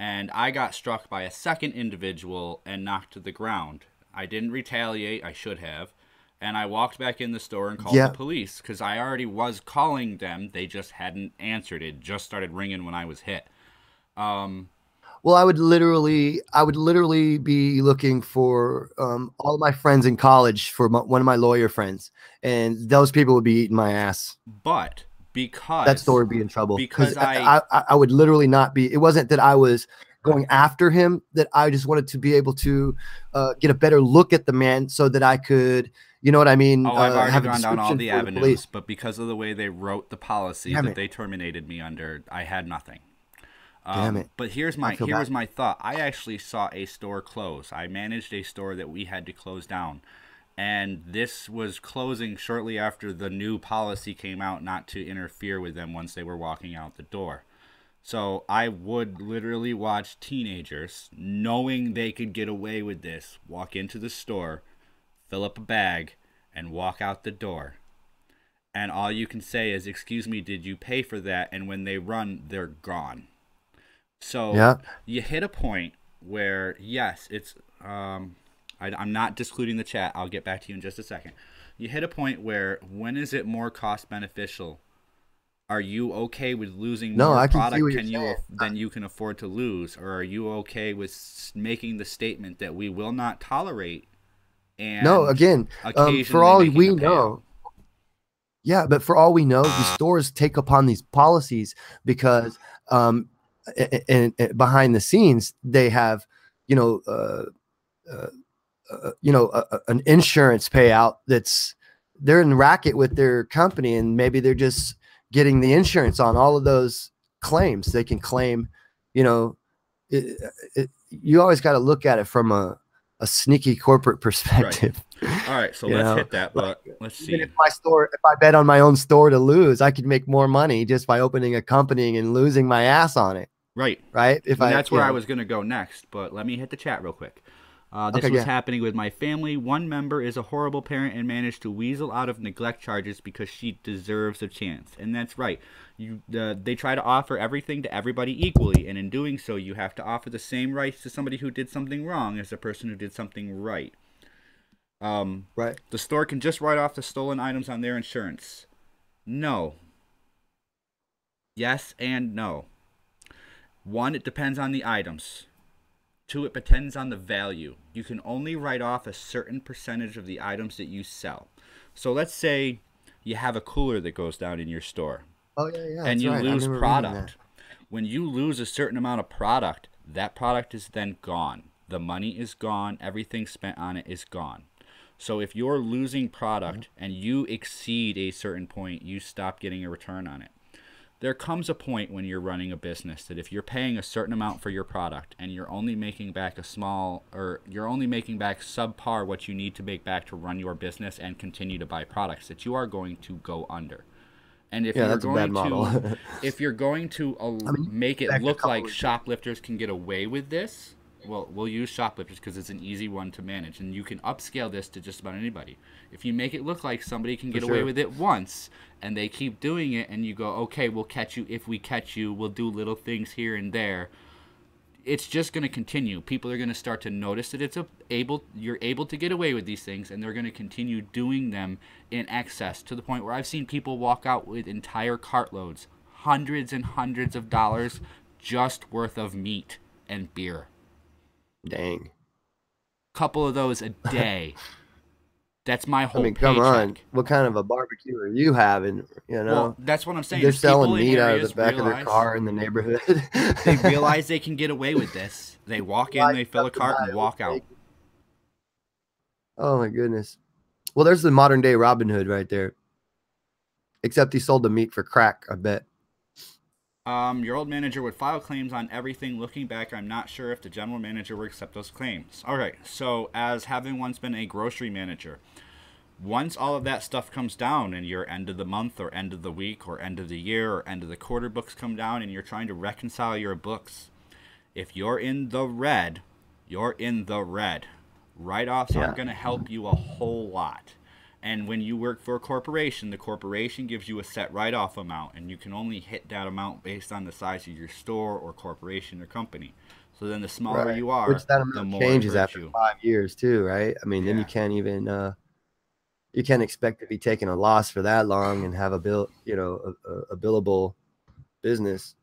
and I got struck by a second individual and knocked to the ground. I didn't retaliate. I should have. And I walked back in the store and called the police because I already was calling them. They just hadn't answered. It just started ringing when I was hit. Well, I would literally be looking for all of my friends in college for one of my lawyer friends, and those people would be eating my ass. But That because store would be in trouble because because I I would literally not be. It wasn't that I was going after him; that I just wanted to be able to get a better look at the man so that I could, you know what I mean, oh, I've already have a gone down all description the for the police. avenues, but because of the way they wrote the policy Damn that it! they terminated me under, I had nothing. Damn it! But here's I feel here bad. was my thought. I actually saw a store close. I managed a store that we had to close down, and this was closing shortly after the new policy came out not to interfere with them once they were walking out the door. So I would literally watch teenagers, knowing they could get away with this, walk into the store, fill up a bag, and walk out the door. And all you can say is, "Excuse me, did you pay for that?" And when they run, they're gone. So Yeah. you hit a point where, yes, it's I'm not discluding the chat. I'll get back to you in just a second. You hit a point where, when is it more cost beneficial? Are you okay with losing No, more I can see product what you're saying. than you can afford to lose, or are you okay with making the statement that we will not tolerate and No, again, for occasionally all making we a payout? know, yeah, but for all we know, the stores take upon these policies because, and behind the scenes, they have, you know, an insurance payout that's they're in racket with their company, and maybe they're just getting the insurance on all of those claims. They can claim, you know, you always got to look at it from a sneaky corporate perspective. All right, so You let's know, hit that, but like, let's even see. if I bet on my own store to lose, I could make more money just by opening a company and losing my ass on it. Right. Right. If And I, that's you where I know, was going to go next, but let me hit the chat real quick. This okay, was yeah. happening with my family. One member is a horrible parent and managed to weasel out of neglect charges because she deserves a chance. And that's right. They try to offer everything to everybody equally, and in doing so, you have to offer the same rights to somebody who did something wrong as the person who did something right. Right. The store can just write off the stolen items on their insurance. No. Yes and no. One, it depends on the items. Two, it depends on the value. You can only write off a certain percentage of the items that you sell. So let's say you have a cooler that goes down in your store. Oh yeah, yeah. And you right. lose I remember reading that. product. When you lose a certain amount of product, that product is then gone. The money is gone. Everything spent on it is gone. So if you're losing product and you exceed a certain point, you stop getting a return on it. There comes a point when you're running a business that if you're paying a certain amount for your product and you're only making back you're only making back subpar what you need to make back to run your business and continue to buy products, that you are going to go under. And if Yeah, that's a bad model. if you're going to make it look like shoplifters can get away with this, well, we'll use shoplifters because it's an easy one to manage, and you can upscale this to just about anybody. If you make it look like somebody can get away with it once, and they keep doing it, and you go, okay, we'll catch you if we catch you, we'll do little things here and there, it's just going to continue. People are going to start to notice that you're able to get away with these things, and they're going to continue doing them in excess, to the point where I've seen people walk out with entire cartloads, hundreds and hundreds of dollars just worth of meat and beer. Dang. Couple of those a day. That's my whole paycheck. Come on. What kind of a barbecue are you having? You know, well, that's what I'm saying. They're selling meat out of the back of their car in the neighborhood. They realize they can get away with this. They walk in, they fill a cart, and walk out. Oh my goodness. Well, there's the modern day Robin Hood right there. Except he sold the meat for crack, I bet. Your old manager would file claims on everything. Looking back, I'm not sure if the general manager would accept those claims. All right, so as having once been a grocery manager, once all of that stuff comes down and your end of the month or end of the week or end of the year or end of the quarter books come down and you're trying to reconcile your books, if you're in the red, you're in the red. Write-offs aren't going to help you a whole lot. And when you work for a corporation, the corporation gives you a set write-off amount, and you can only hit that amount based on the size of your store or corporation or company. So then the smaller you are, which that amount the more changes it hurts after you. 5 years too, right? I mean, then you can't even you can't expect to be taking a loss for that long and have a bill, you know, a billable business.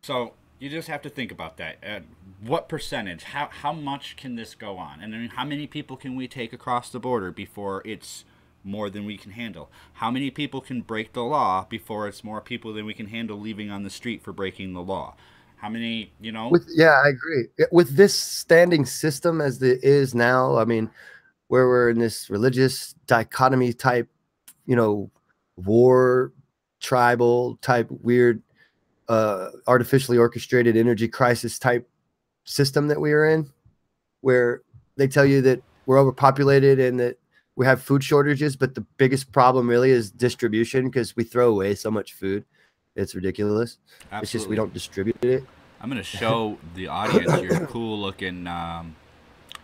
So You just have to think about that. What percentage? How much can this go on? And then how many people can we take across the border before it's more than we can handle? How many people can break the law before it's more people than we can handle leaving on the street for breaking the law? How many, you know? Yeah, I agree. With this standing system as it is now, I mean, where we're in this religious dichotomy type, you know, war, tribal type, weird, artificially orchestrated energy crisis type system that we are in, where they tell you that we're overpopulated and that we have food shortages, but the biggest problem really is distribution, because we throw away so much food. It's ridiculous. Absolutely. It's just we don't distribute it. I'm going to show the audience your cool looking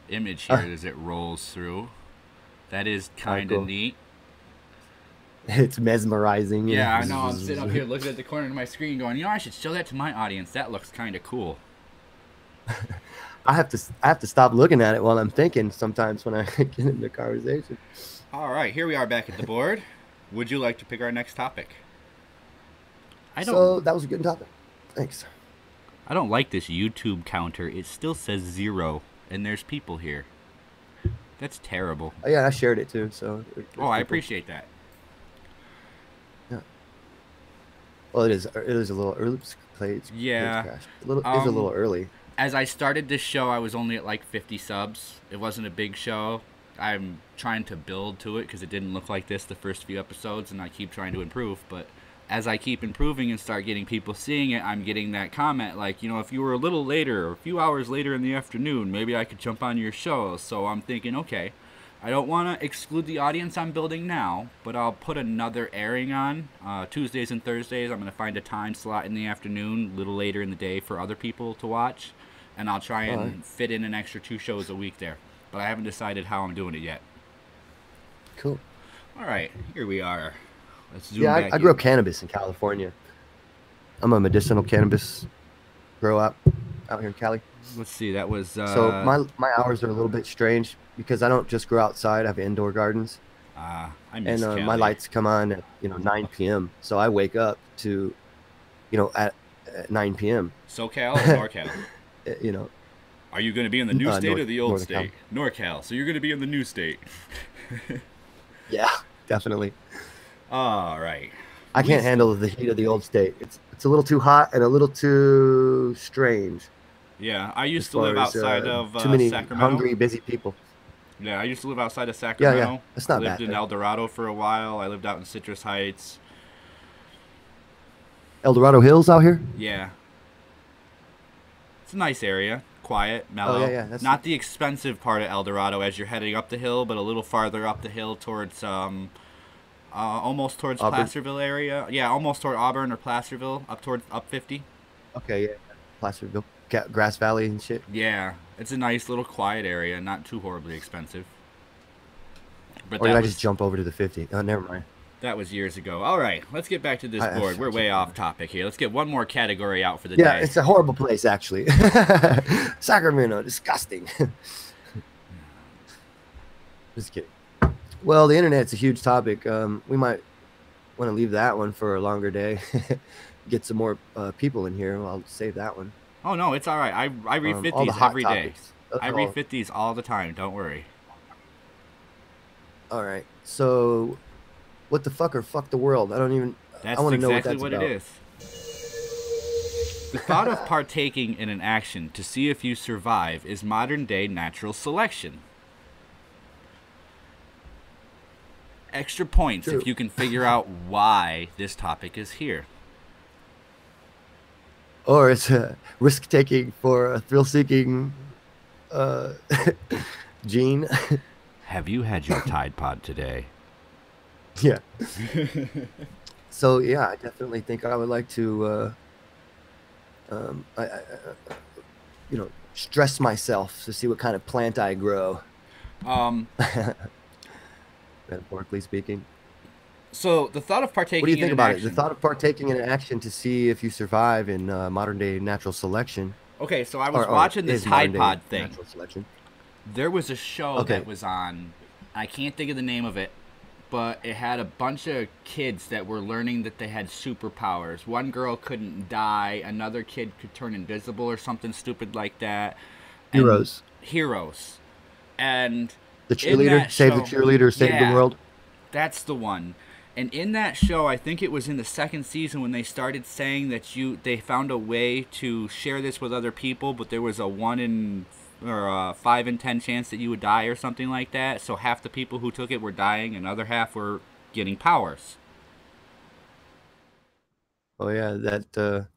image here as it rolls through. That is kind of neat. It's mesmerizing. Yeah, I know. I'm sitting up here looking at the corner of my screen going, you know, I should show that to my audience. That looks kind of cool. I have to stop looking at it while I'm thinking sometimes when I get into conversation. All right, here we are back at the board. Would you like to pick our next topic? So that was a good topic. Thanks. I don't like this YouTube counter. It still says 0, and there's people here. That's terrible. Oh, yeah, I shared it too. So. I appreciate that. Yeah. Well, it is a little early. Yeah. It's a little early. As I started this show, I was only at like 50 subs. It wasn't a big show. I'm trying to build to it because it didn't look like this the first few episodes, and I keep trying to improve. But as I keep improving and start getting people seeing it, I'm getting that comment like, you know, if you were a little later or a few hours later in the afternoon, maybe I could jump on your show. So I'm thinking, okay, I don't want to exclude the audience I'm building now, but I'll put another airing on Tuesdays and Thursdays. I'm going to find a time slot in the afternoon, a little later in the day for other people to watch, and I'll try and fit in an extra 2 shows a week there. But I haven't decided how I'm doing it yet. Cool. All right, here we are. Let's zoom yeah, back I grew up cannabis in California. I'm a medicinal cannabis grow up out here in Cali. Let's see, that was... So my hours are a little bit strange because I don't just grow outside. I have indoor gardens. I miss and Cali. my lights come on at 9 p.m. So I wake up to, at 9 p.m. SoCal or NorCal? Are you going to be in the new state or the old state? NorCal. So you're going to be in the new state. Yeah, definitely. All right. I can't handle the heat of the old state. It's a little too hot and a little too strange. Yeah, I used to live outside of too many Sacramento. Hungry, busy people. Yeah, I used to live outside of Sacramento. Yeah. It's not bad. Lived in El Dorado for a while. I lived out in Citrus Heights. El Dorado Hills out here? Yeah. It's a nice area. Quiet, mellow. Oh, yeah. That's not the expensive part of El Dorado as you're heading up the hill, but a little farther up the hill towards almost towards Auburn. Placerville area. Yeah, almost toward Auburn or Placerville, up 50. Okay, yeah. Placerville, Grass Valley and shit. Yeah, it's a nice little quiet area, not too horribly expensive. But or did I just jump over to the 50? Oh, never mind. That was years ago. All right, let's get back to this board. We're way off topic here. Let's get one more category out for the day. Yeah, it's a horrible place, actually. Sacramento, disgusting. Just kidding. Well, the internet's a huge topic. We might want to leave that one for a longer day. Get some more people in here. I'll save that one. Oh, no, it's all right. I read 50s every day. I read 50s all the time. Don't worry. All right. So, what the fuck or fuck the world? I don't even... I want to know what that's what about. It is. The thought of partaking in an action to see if you survive is modern-day natural selection. Extra points if you can figure out why this topic is here. Or it's risk-taking for a thrill-seeking gene. Have you had your Tide Pod today? Yeah. So, yeah, I definitely think I would like to, stress myself to see what kind of plant I grow. Metaphorically speaking. So the thought of partaking. What do you think about action, it? The thought of partaking in an action to see if you survive in modern day natural selection. Okay, so I was watching this Tide Pod thing. Natural selection. There was a show that was on. I can't think of the name of it, but it had a bunch of kids that were learning that they had superpowers. One girl couldn't die, another kid could turn invisible or something stupid like that. Heroes. Heroes. And The in cheerleader, that save the show- cheerleader, save the yeah, world. That's the one. And in that show, I think it was in the second season when they started saying that they found a way to share this with other people, but there was a 1 in or a 5 in 10 chance that you would die or something like that. So half the people who took it were dying, and other half were getting powers. Oh yeah, that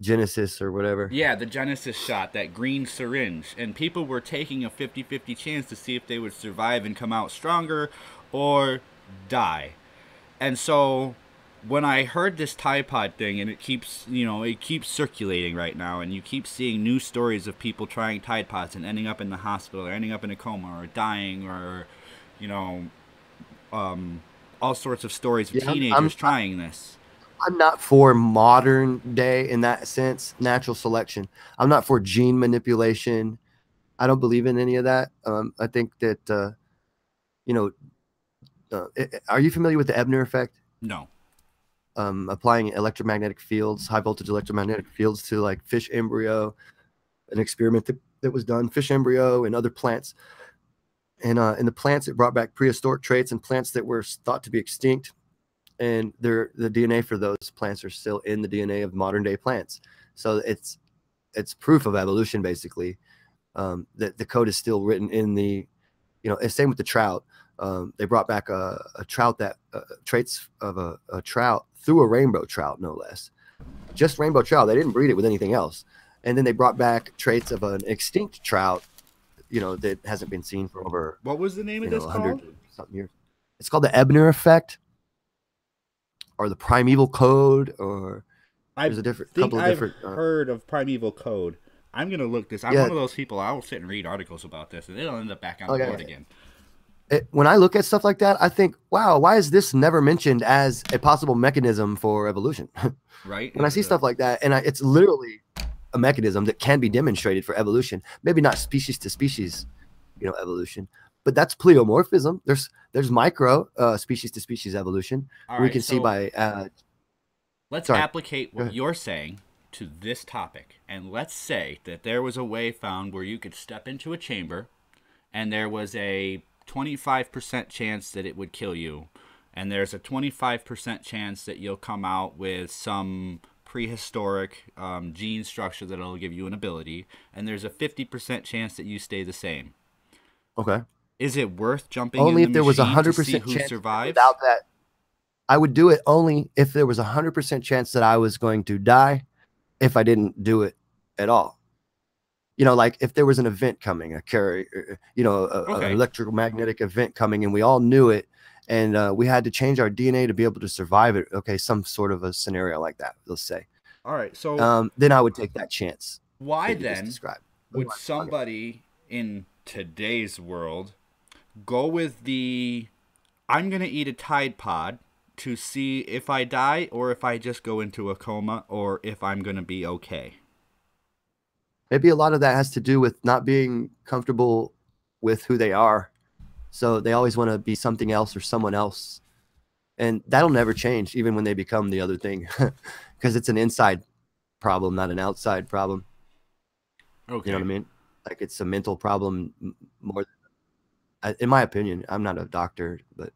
Genesis or whatever. Yeah, the Genesis shot, that green syringe. And people were taking a 50-50 chance to see if they would survive and come out stronger or die. And so when I heard this Tide Pod thing, and it keeps circulating right now, and you keep seeing news stories of people trying Tide Pods and ending up in the hospital or ending up in a coma or dying or, all sorts of stories of teenagers trying this. I'm not for modern day in that sense, natural selection. I'm not for gene manipulation. I don't believe in any of that. I think that, are you familiar with the Ebner effect? No. Applying electromagnetic fields, high voltage electromagnetic fields to like fish embryo, an experiment that was done, fish embryo and other plants. And in the plants, it brought back prehistoric traits and plants that were thought to be extinct. And the DNA for those plants are still in the DNA of modern day plants. So it's proof of evolution, basically, that the code is still written in the, same with the trout. They brought back a trout that traits of a trout through a rainbow trout, no less. Just rainbow trout. They didn't breed it with anything else. And then they brought back traits of an extinct trout, that hasn't been seen for over, what was the name of this 100 called? something years. It's called the Ebner effect, or the primeval code, or there's a couple of different. Heard of primeval code. I'm gonna look this. I'm one of those people. I will sit and read articles about this, and it'll end up back on the board again. When I look at stuff like that, I think, wow, why is this never mentioned as a possible mechanism for evolution? Right. When I see stuff like that, and it's literally a mechanism that can be demonstrated for evolution. Maybe not species to species, evolution, but that's pleomorphism. There's micro species to species evolution. We can see by. Let's applicate what you're saying to this topic, and let's say that there was a way found where you could step into a chamber, and there was a 25% chance that it would kill you, and there's a 25% chance that you'll come out with some prehistoric gene structure that'll give you an ability, and there's a 50% chance that you stay the same. Okay. Is it worth jumping only in if the there was machine 100% to see who chance survives? Without that, I would do it only if there was 100% chance that I was going to die if I didn't do it at all. Like if there was an event coming, an electromagnetic event coming, and we all knew it, and we had to change our DNA to be able to survive it. Okay, some sort of a scenario like that, let's say. All right, so then I would take that chance. Why then would somebody in today's world go with the I'm going to eat a Tide Pod to see if I die or if I just go into a coma or if I'm going to be okay? Maybe a lot of that has to do with not being comfortable with who they are. So they always want to be something else or someone else. And that'll never change, even when they become the other thing, because it's an inside problem, not an outside problem. Okay. You know what I mean? Like it's a mental problem more than, in my opinion. I'm not a doctor, but.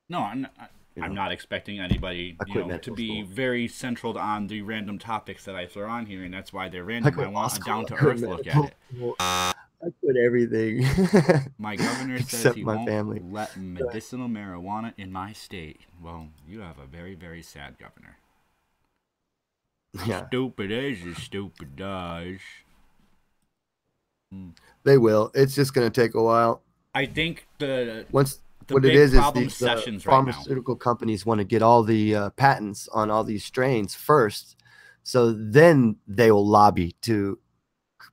No, I'm not expecting anybody to be very central on the random topics that I throw on here, and that's why they're random. I want a down-to-earth look at it. I quit everything. My governor says he won't let medicinal marijuana in my state. Well, you have a very, very sad governor. Yeah. Stupid as is stupid does. They will. It's just going to take a while. I think what it is the pharmaceutical right companies want to get all the patents on all these strains first, so then they will lobby to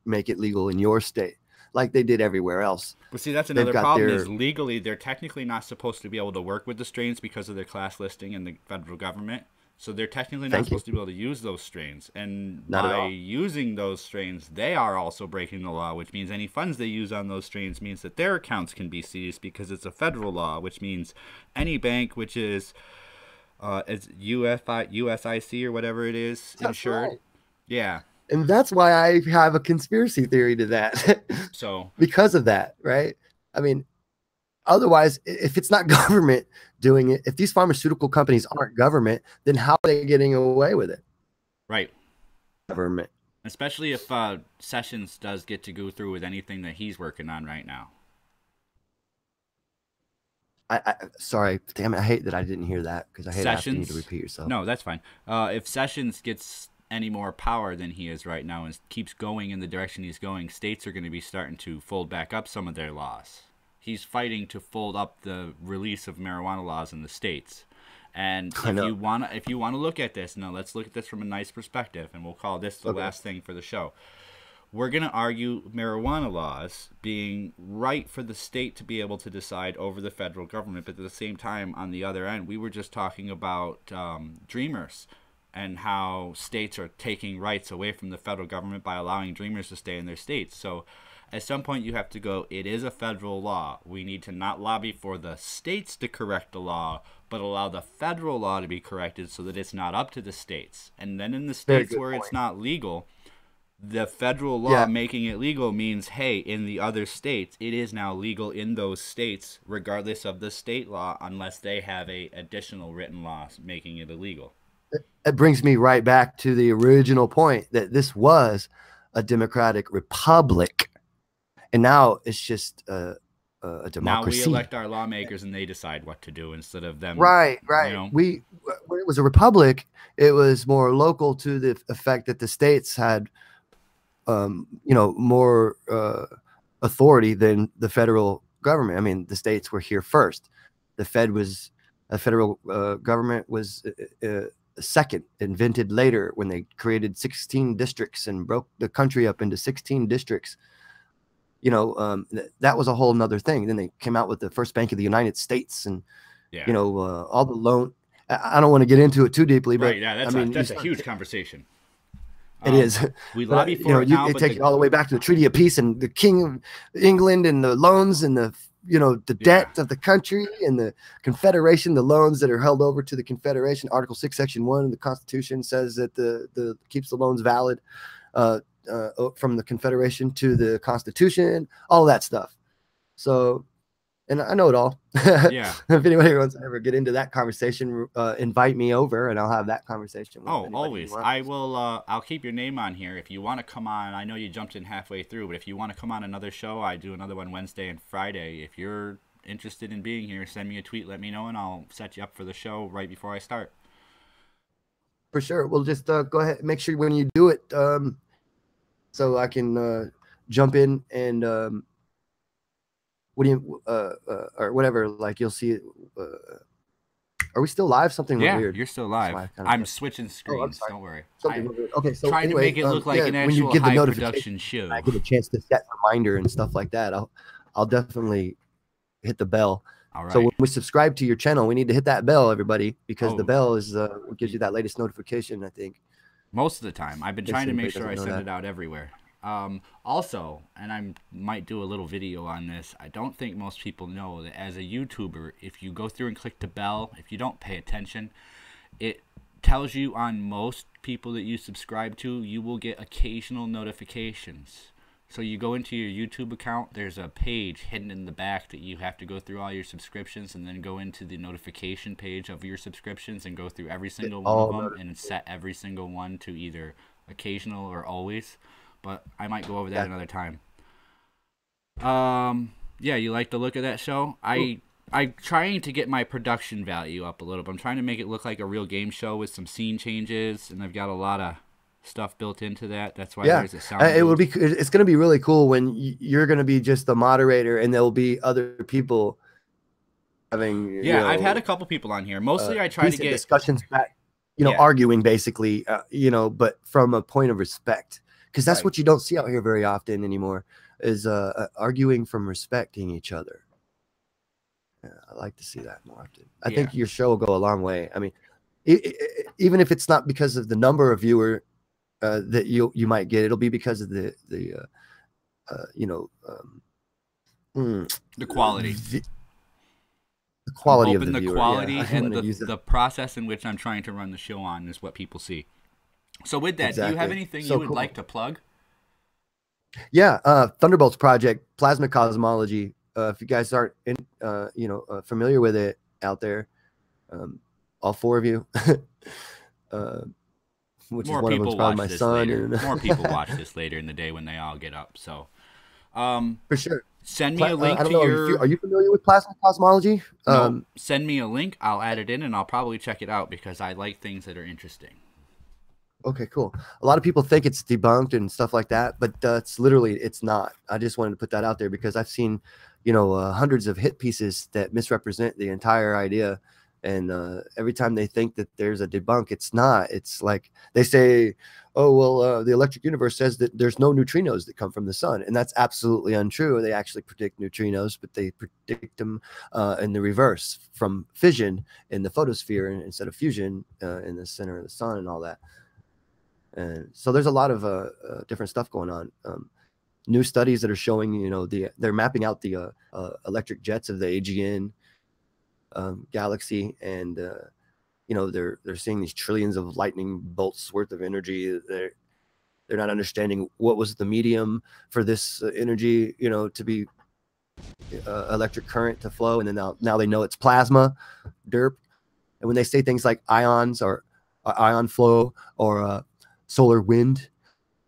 make it legal in your state, like they did everywhere else. But see, that's another problem. Is legally they're technically not supposed to be able to work with the strains because of their class listing in the federal government. So they're technically not supposed to be able to use those strains. And by using those strains, they are also breaking the law, which means any funds they use on those strains means that their accounts can be seized because it's a federal law, which means any bank which is USIC or whatever it is, insured. Right. Yeah. And that's why I have a conspiracy theory to that. So because of that, right? I mean, otherwise, if it's not government doing it, if these pharmaceutical companies aren't government, then how are they getting away with it? Right. Government. Especially if Sessions does get to go through with anything that he's working on right now. Sorry, damn it, I hate that I didn't hear that because I hate asking you to repeat yourself. No, that's fine. If Sessions gets any more power than he is right now and keeps going in the direction he's going, states are going to be starting to fold back up some of their laws. He's fighting to fold up the release of marijuana laws in the states. And if you want to look at this, now let's look at this from a nice perspective, and we'll call this the last thing for the show. We're going to argue marijuana laws being right for the state to be able to decide over the federal government, but at the same time, on the other end, we were just talking about dreamers and how states are taking rights away from the federal government by allowing dreamers to stay in their states. So at some point you have to go, it is a federal law. We need to not lobby for the states to correct the law, but allow the federal law to be corrected so that it's not up to the states. And then in the states where it's not legal, the federal law making it legal means, hey, in the other states, it is now legal in those states, regardless of the state law, unless they have a additional written law making it illegal. It brings me right back to the original point that this was a democratic republic. And now it's just a democracy. Now we elect our lawmakers and they decide what to do instead of them. Right. You know. When it was a republic, it was more local to the effect that the states had, more authority than the federal government. I mean, the states were here first. The federal government was second, invented later when they created 16 districts and broke the country up into 16 districts. That was a whole nother thing. Then they came out with the first Bank of the United States and, all the loan. I don't want to get into it too deeply, but that's a huge conversation. It is. We lobby for it now, you take it all the way back to the Treaty of Peace and the King of England and the loans and the debt of the country and the Confederation, the loans that are held over to the Confederation. Article 6, Section 1 of the Constitution says that the keeps the loans valid from the Confederation to the Constitution, all that stuff. So, and I know it all. Yeah. If anybody wants to ever get into that conversation, invite me over and I'll have that conversation. With always. I will. I'll keep your name on here if you want to come on. I know you jumped in halfway through, but if you want to come on another show, I do another one Wednesday and Friday. If you're interested in being here, send me a tweet, let me know, and I'll set you up for the show right before I start. For sure. We'll just go ahead. Make sure when you do it, so I can jump in and. What do you or whatever? Like you'll see it. Are we still live? Something weird. You're still live. I'm switching screens. Don't worry. Okay, so trying to make it look like an actual high production show. I get a chance to set reminder and stuff like that. I'll definitely hit the bell. All right. So when we subscribe to your channel, we need to hit that bell, everybody, because the bell is what gives you that latest notification. I think most of the time. I've been trying to make sure I send it out everywhere. Also, and I might do a little video on this, I don't think most people know that as a YouTuber, if you go through and click the bell, if you don't pay attention, it tells you on most people that you subscribe to, you will get occasional notifications. So you go into your YouTube account, there's a page hidden in the back that you have to go through all your subscriptions and then go into the notification page of your subscriptions and go through every single one of them and set every single one to either occasional or always. But I might go over that another time. Yeah, you like the look of that show? I'm trying to get my production value up a little bit. I'm trying to make it look like a real game show with some scene changes, and I've got a lot of stuff built into that. That's why there's a sound. It's going to be really cool when you're going to be just the moderator, and there'll be other people having. Yeah, I've had a couple people on here. Mostly, I try to get discussions back. Arguing basically. But from a point of respect. Because that's what you don't see out here very often anymore, is arguing from respecting each other. Yeah, I like to see that more often. I think your show will go a long way. I mean, even if it's not because of the number of viewer that you might get, it'll be because of the you know, the quality. The quality of the viewer. quality Yeah, and the process in which I'm trying to run the show on is what people see. So with that, exactly. Do you have anything you would like to plug? Yeah, Thunderbolts Project, plasma cosmology. If you guys aren't familiar with it out there, all four of you, which more is one of them's probably my son. And more people watch this later in the day when they all get up. So, for sure. Send me a link I don't to know, your. Are you familiar with plasma cosmology? No, send me a link. I'll add it in, and I'll probably check it out because I like things that are interesting. Okay, cool. A lot of people think it's debunked and stuff like that, but it's not. I just wanted to put that out there because I've seen, hundreds of hit pieces that misrepresent the entire idea. And every time they think that there's a debunk, it's not. It's like they say, oh, well, the electric universe says that there's no neutrinos that come from the sun. And that's absolutely untrue. They actually predict neutrinos, but they predict them in the reverse, from fission in the photosphere instead of fusion in the center of the sun and all that. And so there's a lot of different stuff going on. New studies that are showing, they're mapping out the electric jets of the AGN galaxy, and they're seeing these trillions of lightning bolts worth of energy. They're not understanding what was the medium for this energy, to be electric current to flow, and then now they know it's plasma, derp. And when they say things like ions or ion flow or solar wind,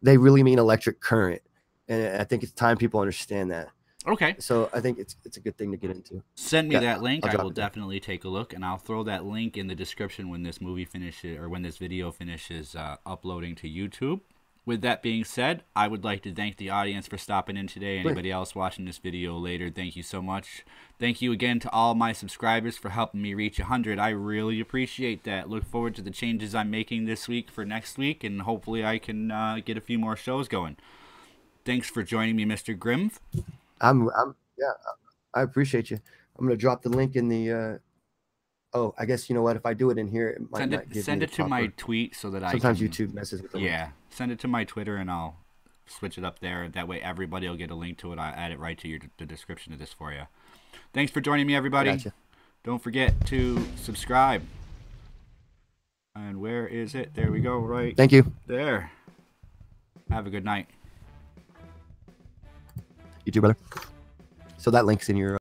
they really mean electric current. And I think it's time people understand that. Okay. So I think it's a good thing to get into. Send me that link. I will definitely take a look, and I'll throw that link in the description when this movie finishes, or when this video finishes uploading to YouTube. With that being said, I would like to thank the audience for stopping in today. Anybody else watching this video later, thank you so much. Thank you again to all my subscribers for helping me reach 100. I really appreciate that. Look forward to the changes I'm making this week for next week, and hopefully I can get a few more shows going. Thanks for joining me, MrGrimv. Yeah, I appreciate you. I'm gonna drop the link in the. Oh, I guess you know what? If I do it in here, it might not give send me it to my tweet so that sometimes YouTube messes with the link. Send it to my Twitter and I'll switch it up there. That way everybody will get a link to it. I'll add it right to the description of this for you. Thanks for joining me, everybody. Gotcha. Don't forget to subscribe. And where is it? There we go. Right. Thank you. There. Have a good night. You too, brother. So that link's in your